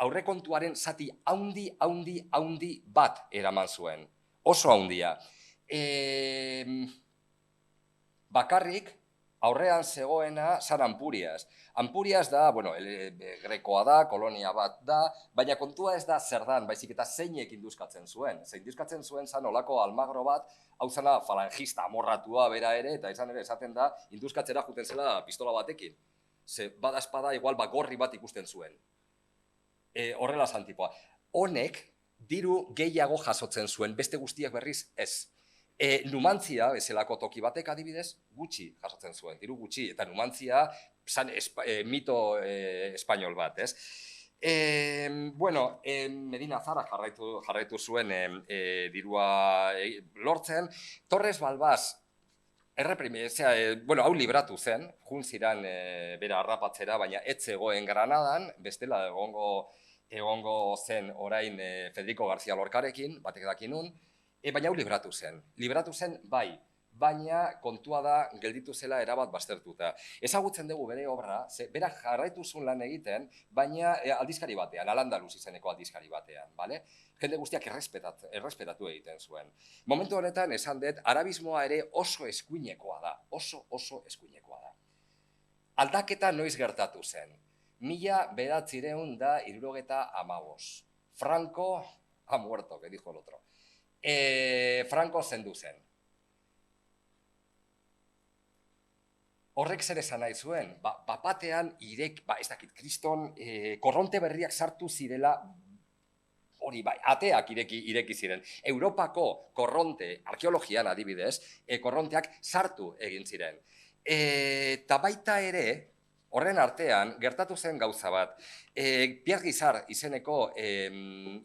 aurrekontuaren zati haundi bat eraman zuen. Oso haundia. Bakarrik, aurrean zegoena zan Ampurias. Ampurias da, grekoa da, kolonia bat da, baina kontua ez da zer dan, baizik eta zeinek induzkatzen zuen. Zein induzkatzen zuen zan olako Almagro bat, hau zana falangista amorratua bera ere, eta izan ere esaten da, induzkatzera juten zela pistola batekin. Ze bada espada igual gorri bat ikusten zuen. Horrela zan tipoa. Honek diru gehiago jasotzen zuen, beste guztiak berriz ez. Numantzia, bezalako toki batek adibidez, gutxi jasotzen zuen, diru gutxi, eta Numantzia zan mito espainol bat, ez? Medina Zara jarraitu zuen dirua lortzen. Torres Balbas, hau libratu zen, jun ziran bera harrapatzera, baina ez zegoen Granadan, bestela egongo zen orain Federico García Lorcarekin, batek dakinun, baina hau libratu zen bai, baina kontua da gelditu zela erabat baztertuta. Ezagutzen dugu bere obra, berak jarraitu zuen lan egiten, baina aldizkari batean, Al-Andalus izeneko aldizkari batean, bale? Jende guztiak errespetatu egiten zuen. Momentu honetan, esan dut, arabismoa ere oso eskuinekoa da, oso eskuinekoa da. Aldaketa noiz gertatu zen, 1975. Franco ha muerto, que dijo el otro. Franco zendu zen. horrek zer esan nahi zuen, batean ez dakit, kriston korronte berriak sartu zirela, hori bai, ateak ireki ziren. Europako korronte, arkeologian adibidez, korronteak sartu egin ziren. Eta baita ere, horren artean, gertatu zen gauza bat, Pierre Guissard izeneko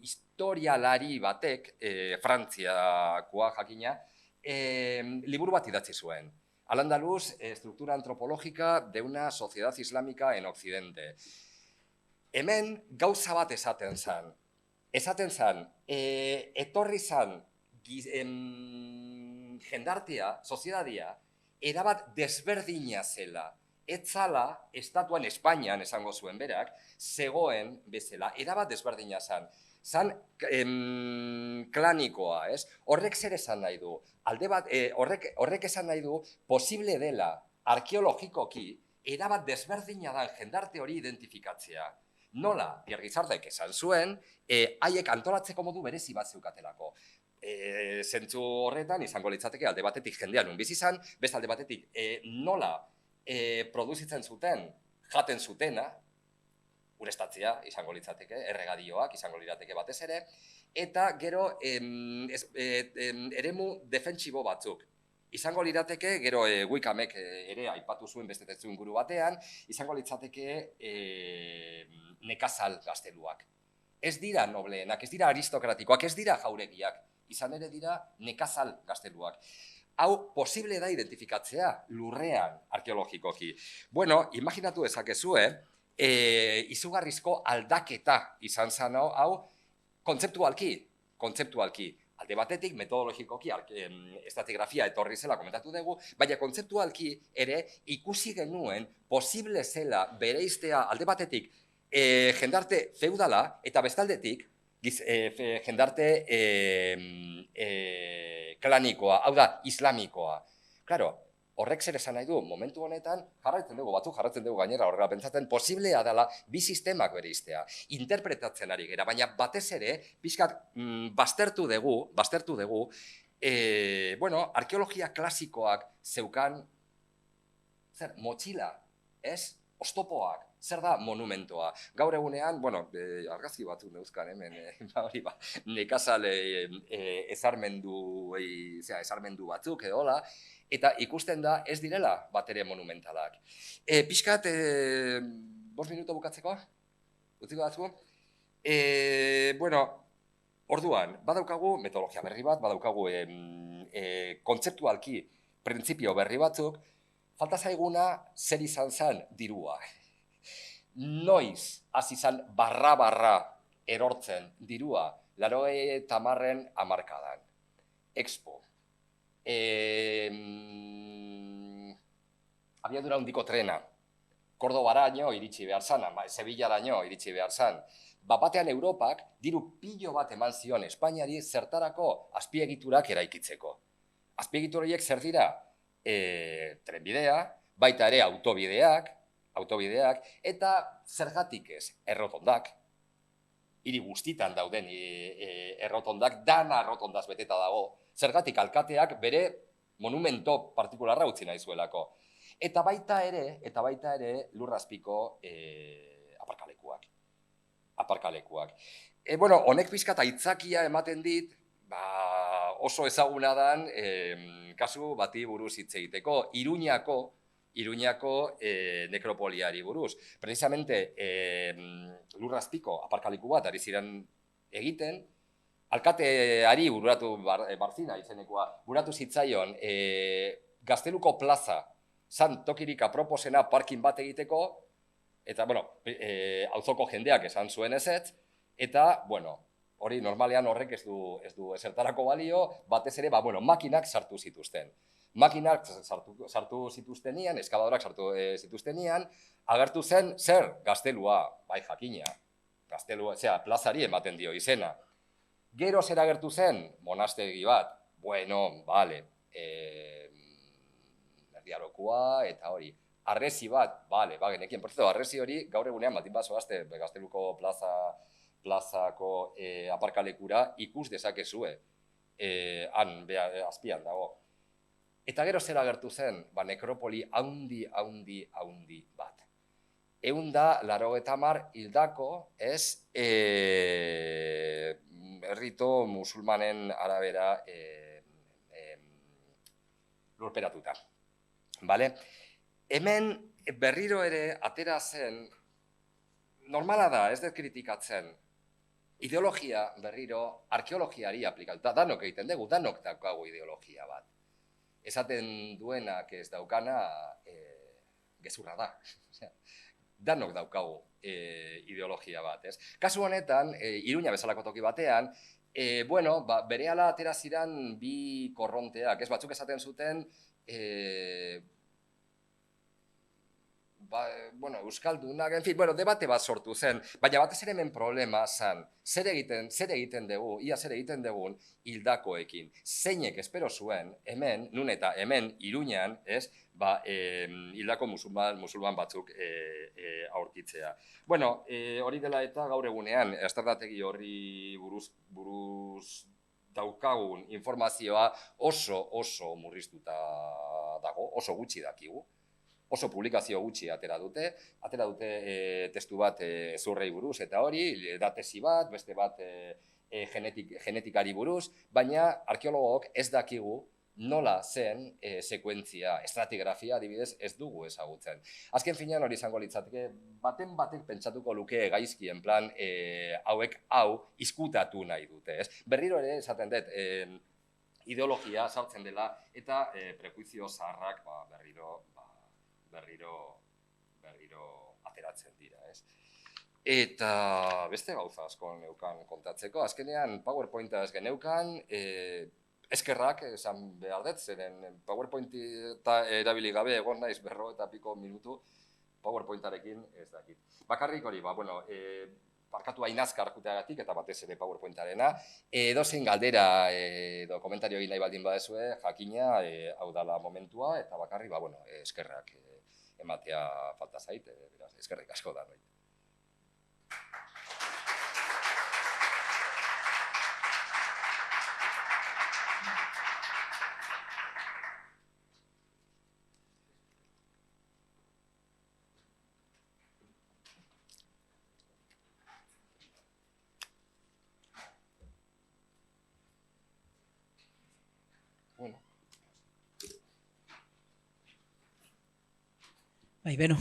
historialari batek, Frantziakoa jakina, liburu bat idatzi zuen. Al-Andalus, estructura antropológica de una sociedad islámica en Occidente. Hemen gauza bat esaten zen. Etorri zen jendartea, soziedadia, erabat desberdina zela. Etzala, estatuan Espainian, esango zuen berak, zegoen bezala, erabat desberdina zen. Zan klanikoa, ez? Horrek zer esan nahi du? Horrek esan nahi du, posible dela, arkeologikoki, erabat desberdina da jendarte hori identifikatzea. Nola, Pierre Guissardek esan zuen, haiek antolatzeko modu berezi bat zeukatelako. Zentzu horretan, izango litzateke, alde batetik jendean bizi izan, beste alde batetik nola produzitzen zuten, jaten zutena, urestatzea izango litzateke, erregadioak izango lirateke batez ere, eta gero eremu defentsibo batzuk. Izango lirateke, gero Wicamek ere aipatu zuen beste testuinguru batean, izango litzateke nekazal gazteluak. Ez dira nobleenak, ez dira aristokratikoak, ez dira jauregiak, izan ere dira nekazal gazteluak. Hau posible da identifikatzea lurrean arkeologikoki. Bueno, imaginatu dezakezue, izugarrizko aldaketa izan zen hau kontzeptualki. Alde batetik, metodologikoki, estratigrafia etorri zela komentatu dugu, baina kontzeptualki ere ikusi genuen posible zela bereiztea alde batetik jendarte feudala eta bestaldetik jendarte klanikoa, hau da, islamikoa. Claro, horrek zer esan nahi du, momentu honetan, jarraitzen dugu gainera horrela pentsatzen, posiblea dela bi sistemak bereiztea, interpretatzen ari gera, baina batez ere, pixkat baztertu dugu, arkeologia klasikoak zeukan, zer, motxila, ez? Oztopoak, zer da monumentoa. Gaur egunean, argazki batzuk neuzkan hemen, nekazal ezarmendu batzuk edola, eta ikusten da ez direla batere monumentalak. Pixkat, 5 minuto bukatzeko? Utziko datzu? Orduan, badaukagu metodologia berri bat, badaukagu kontzeptualki printzipio berri batzuk, falta zaiguna zer izan zen dirua. Noiz hasi izan barra erortzen dirua 80 hamarkadan. Expo. Abiadura handiko trena. Kordobaraino iritsi behar zan, Sevillaraino iritsi behar zan. Batean Europak diru pilo bat eman zion Espainiari zertarako azpiegiturak eraikitzeko. Azpiegituraiek zer dira? Trenbidea, baita ere autobideak, eta zergatik ez, errotondak, hiri guztitan dauden errotondak, dana errotondaz beteta dago, zergatik alkateak bere monumento partikularra utzi nahi zuelako. Eta baita ere lurrazpiko aparkalekuak. Honek pixkat aitzakia ematen dit, oso ezaguna dan kasu bati buruz hitz egiteko, Iruñako nekropoliari buruz. Precisamente lurrazpiko aparkaleku bat ari ziren egiten, alkateari bururatu Barzina izenekoa, bururatu zitzaion Gazteluko plaza zan tokirik aproposena parkin bat egiteko, eta, auzoko jendeak esan zuen ezetz, eta, hori normalean horrek ez du ezertarako balio, batez ere, makinak sartu zituzten. Makinak sartu zituztenian, eskabadorak sartu zituztenian, agertu zen zer gaztelua, bai jakina, gaztelua, plazari ematen dio izena. Gero zer agertu zen, monastegi bat, erdiarokoa eta hori. Arresi bat, genekien, por cierto, arresi hori gaur egunean batin bat zoazte Gazteluko plazako aparkalekura ikus dezakezue, han azpian dago. Eta gero zera gertu zen, nekropoli haundi bat. 180 hildako, ez, errito musulmanen arabera lurperatuta. Bale? Hemen berriro ere atera zen, normala da, ez dut kritikatzen, ideologia berriro arkeologiari aplikatuta. Danok egiten dugu, danok daukagu ideologia bat. Esaten duenak ez daukana, gezurra da. Danok daukagu ideologia bat, ez? Kasu honetan, Iruña bezalako toki batean, berehala atera ziren bi korronteak, ez? Batzuk esaten zuten, euskaldunak, en fin, debate bat sortu zen, baina batez ere hemen problema zen, zer egiten dugu, ia zer egiten dugun hildakoekin. Zeinek espero zuen, hemen, nun eta hemen, Iruñan, ez, hildako musulman batzuk aurkitzea. Hori dela eta gaur egunean, estratategi horri buruz daukagun informazioa oso murriztuta dago, oso gutxi dakigu. Oso publikazio gutxi atera dute testu bat zurrei buruz eta hori, da tesi bat, beste bat genetikari buruz, baina arkeologok ez dakigu nola zen sekuentzia, estratigrafia adibidez ez dugu ezagutzen. Azken finean hori izango litzateke, batek pentsatuko luke gaizkien plan hau izkutatu nahi dute. Berriro ere esaten dut, ideologia sartzen dela eta prekuizio zaharrak berriro ateratzen dira, ez? Eta beste gauza asko neukan kontatzeko, azkenean PowerPointa ez geneukan, eskerrak esan behar dut, zeren PowerPointa erabili gabe egon naiz 50 piko minutu PowerPointarekin ez dakit. Bakarrik hori, barkatu hainazka arkuteagatik eta batez ere PowerPointarena, edozein galdera edo komentario egin nahi baldin badezue, jakina, hau dala momentua, eta bakarrik, eskerrak ematea falta zait, eskerrik asko da.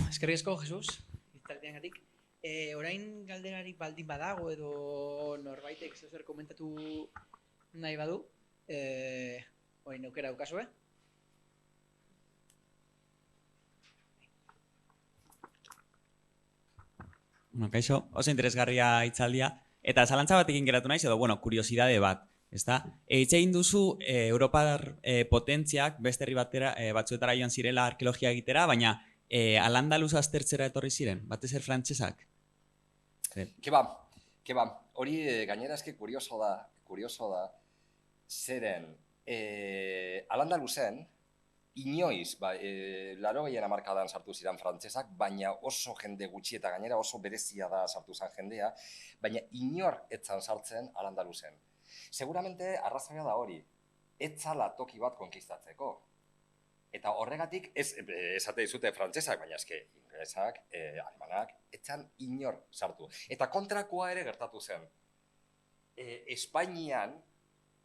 Eskerrik asko, Jesus, itzalteagatik. Orain galderarik baldin badago edo norbaitek zer komentatu nahi badu, orain aukera daukazu, Kaixo, oso interesgarria hitzaldia, eta zalantza batekin geratu naiz, edo, kuriosidade bat, ezta? Hitz egin duzu, Europar potentziak beste herri batzuetara joan zirela arkeologia egitera, baina Al-Andalus aztertzera etorri ziren, batez ere frantsesak? Keba, hori gainera eski kurioso da, zeren Al-Andalusen inoiz, 80 hamarkadan sartu ziren frantsesak, baina oso jende gutxi eta gainera oso berezia da sartu zen jendea, baina inor etzan sartzen Al-Andalusen. Seguramente arrazoia da hori, etzala toki bat konkistatzeko. Eta horregatik, esate dizute frantsesak, baina eske inglesak, alemanak, etzan inor sartu. Eta kontrakoa ere gertatu zen. Espainian,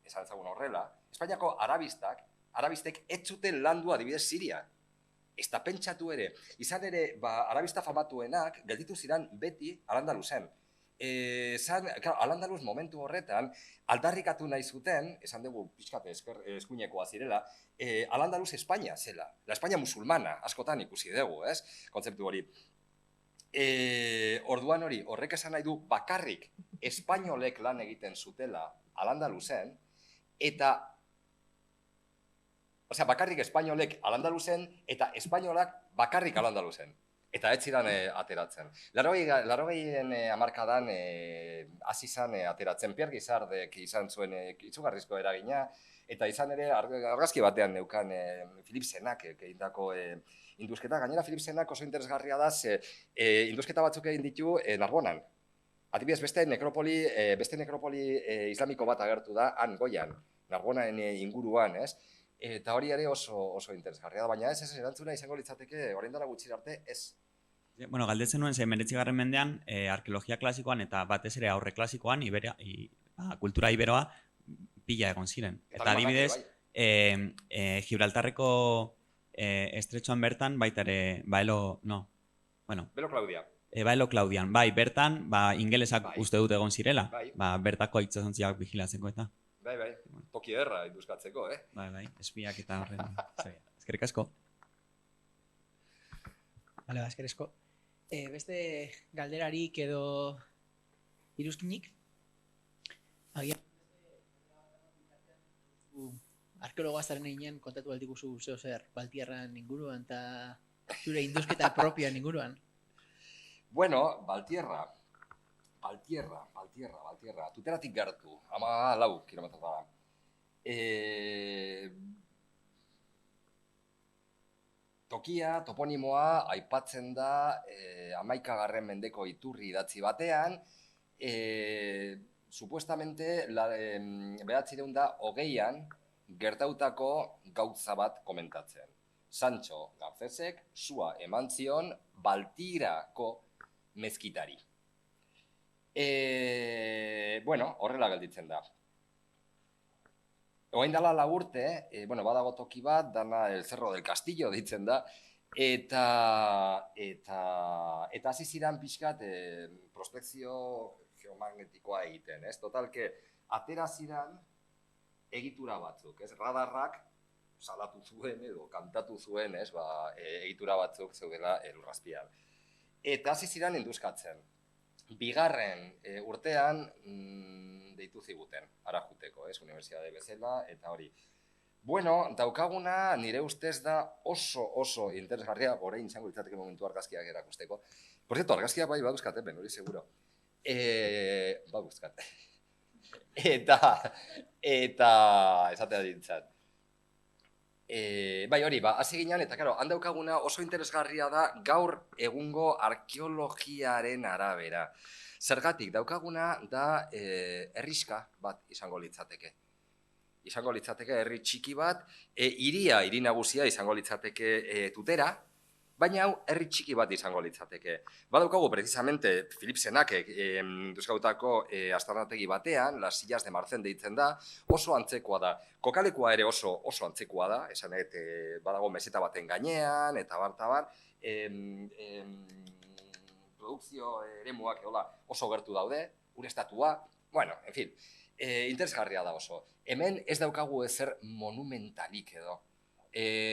esan ezagun horrela, Espainiako arabistek ez zuten landu adibidez Siria. Ez da pentsatu ere, izan ere, arabista famatuenak gelditu ziren beti Al-Andalusen. Al-Andalus momentu horretan, aldarrikatu nahi zuten, esan dugu pixkate eskuinekoa zirela, Al-Andalus Espainia zela, la Espainia musulmana, askotan ikusi dugu, kontzeptu hori. Orduan hori, horrek esan nahi du bakarrik espainolek lan egiten zutela Al-Andalusen, eta bakarrik espainolek Al-Andalusen, eta espainolak bakarrik Al-Andalusen. Eta ez ziren ateratzen. 80en hamarkadan hasi zen ateratzen. Pierre Guisardek izan zuen izugarrizko eragina, eta izan ere argazki batean neukan Philippe Senak egindako indusketa. Gainera Philippe Senak oso interesgarria da, indusketa batzuk egin ditu Narbonan. Adibidez, beste nekropoli islamiko bat agertu da, han goian, Narbonaen inguruan, ez? Eta hori ere oso interesgarria da, baina ez erantzuna izango litzateke, orain dela gutxi arte, ez. Bueno, galdetzen nuen, ze 19. mendean, arkeologia klasikoan eta batez ere aurre klasikoan, kultura iberoa pila egon ziren. Eta adibidez, Gibraltarreko estretxoan bertan, baita ere, Belo Claudia. Belo Claudian, bai, bertan, ingelesak uste dut egon zirela, Bai. bertako itsasontziak vigilatzeko eta. Bai, toki ederra induzkatzeko, Bai, espiak eta horren. Eskerrik asko. Bale, eskerrik asko. Beste galderarik edo iruzkinik? Agian arkeologo azaren eginen kontatu baldikuzu zeo zer Baltierran inguruan eta zure induzketa propioan inguruan. Bueno, Baltierra. Tuteratik gertu, 14 kilometro da. Tokia, toponimoa, aipatzen da 11. mendeko iturri idatzi batean, supuestamente 1920an gertautako gauza bat komentatzen. Sancho Garcesek sua eman zion Baltirako mezkitari. Bueno, horrela gelditzen da. Oain dela 4 urte, badago toki bat, dana el Cerro del Castillo ditzen da, eta hasi ziren pixkat prospekzio geomagnetikoa egiten, ez? Totalke, atera ziren egitura batzuk, ez? Radarrak salatu zuen edo kantatu zuen, ez? Egitura batzuk zeudela lurrazpian. Eta hasi ziren induzkatzen. Bigarren urtean deitu ziguten, arajuteko, Unibertsitate bezala, eta hori. Bueno, daukaguna nire ustez da oso interesgarria, orain izango litzateke momentu argazkiak erakusteko. Por cierto, argazkiak bai baduzkat, hori seguro. Baduzkat. Eta esatea dintzat. Bai hori, hasi ginen, eta karo, handaukaguna oso interesgarria da gaur egungo arkeologiaren arabera. Zergatik, daukaguna da herriska bat izango litzateke. Izango litzateke herri txiki bat, hiri nagusia izango litzateke Tutera, baina hau herri txiki bat izango litzateke. Badaukagu, precisamente, Philipsenak duzkautako aztarnategi batean, Las Sillas de Marzen deitzen da, oso antzekoa da. Kokalekua ere oso antzekoa da, esanet badago meseta baten gainean, eta bar, produkzio eremuak oso gertu daude, urestatua, bueno, en fin, interesgarria da oso. Hemen ez daukagu ezer monumentalik edo.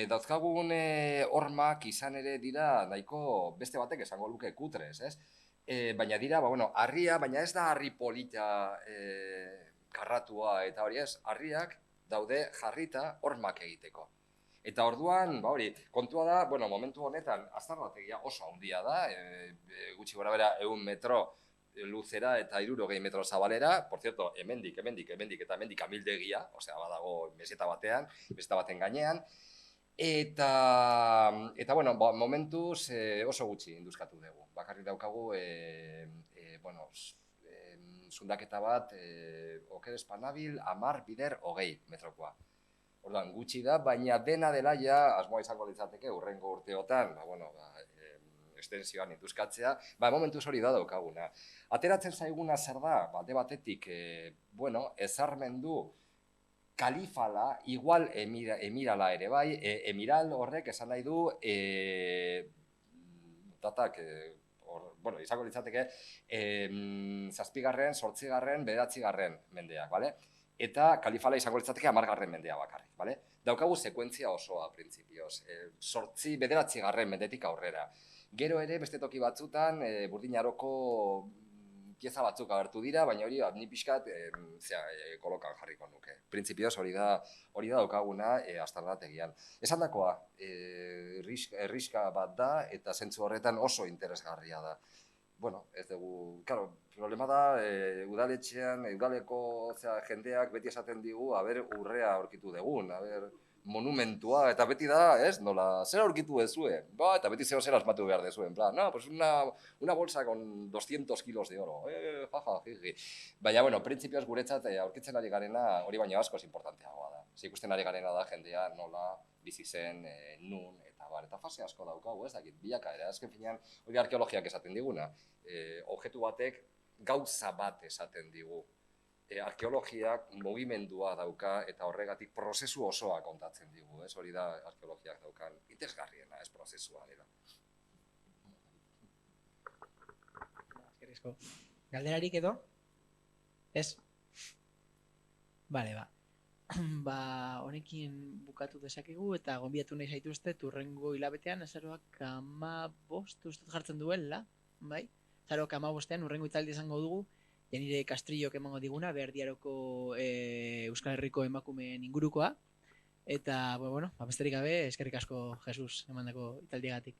Dauzkagun hormak izan ere dira nahiko beste batek esango luke kutrez, ez? Baina dira, harria, baina ez da harri polita karratua eta hori ez, harriak daude jarrita hormak egiteko. Eta orduan, kontua da, momentu honetan aztarnategia oso handia da, gutxi gora bera 100 metro luzera eta 60 metro zabalera, por cierto, hemendik eta hemendik amildegia, osea, badago meseta baten gainean, eta momentuz oso gutxi induzkatu dugu. Bakarrik daukagu, zundaketa bat, oker espanabil, 10 bider 20 metrokoa. Orduan, gutxi da, baina dena dela ja, asmoa izango litzateke, urrengo urteotan, estensioan induzkatzea, momentuz hori da daukaguna. Ateratzen zaiguna zer da, alde batetik, ezarmendu kalifala, igual emirala ere bai, emiral horrek esan nahi du, izango litzateke, 7., 8., 9. mendeak, bale? Eta kalifala izango litzateke 10. mendea bakarrik, bale? Daukagu sekuentzia osoa, printzipioz, 9. mendetik aurrera. Gero ere, beste toki batzutan, Burdin Aroko pieza batzuk agertu dira, baina hori ni pixkat kolokan jarriko nuke. Printzipioz hori da daukaguna aztarnategian. Esandakoa, herriska bat da eta zentzu horretan oso interesgarria da. Ez dugu, problema da, udaletxean, udaleko jendeak beti esaten digu, urrea aurkitu dugun, monumentua, eta beti da, nola, zer aurkitu dezue? Eta beti zer asmatu behar dezuen, pues una bolsa con 200 kilos de oro, jaja, jiji. Baina, printzipioz guretzat aurkitzen ari garena hori baino askoz importanteagoa da. Ze ikusten ari garena da jendea nola bizi zen, nun, eta fase asko daukagu, ez dakit, bilakaera, azken finean, hori arkeologiak esaten diguna, objektu batek gauza bat esaten digu. Arkeologiak mugimendua dauka eta horregatik prozesu osoa kontatzen digu, ez? Hori da arkeologiak daukan interesgarriena, ez prozesua, era. Eskerrizko. Galderarik edo? Ez? Bale, ba. Honekin bukatu dezakegu eta gonbidatu nahi zaituzte hurrengo hilabetean azaroak 15 uste jartzen duela, bai? Azaroak 15ean hurrengo hitzaldia izango dugu, Janire Castrillok emango diguna, Berdiaroko Euskal Herriko emakumeen ingurukoa. Eta, bueno, besterik gabe, eskerrik asko Jesus emandako hitzaldiagatik.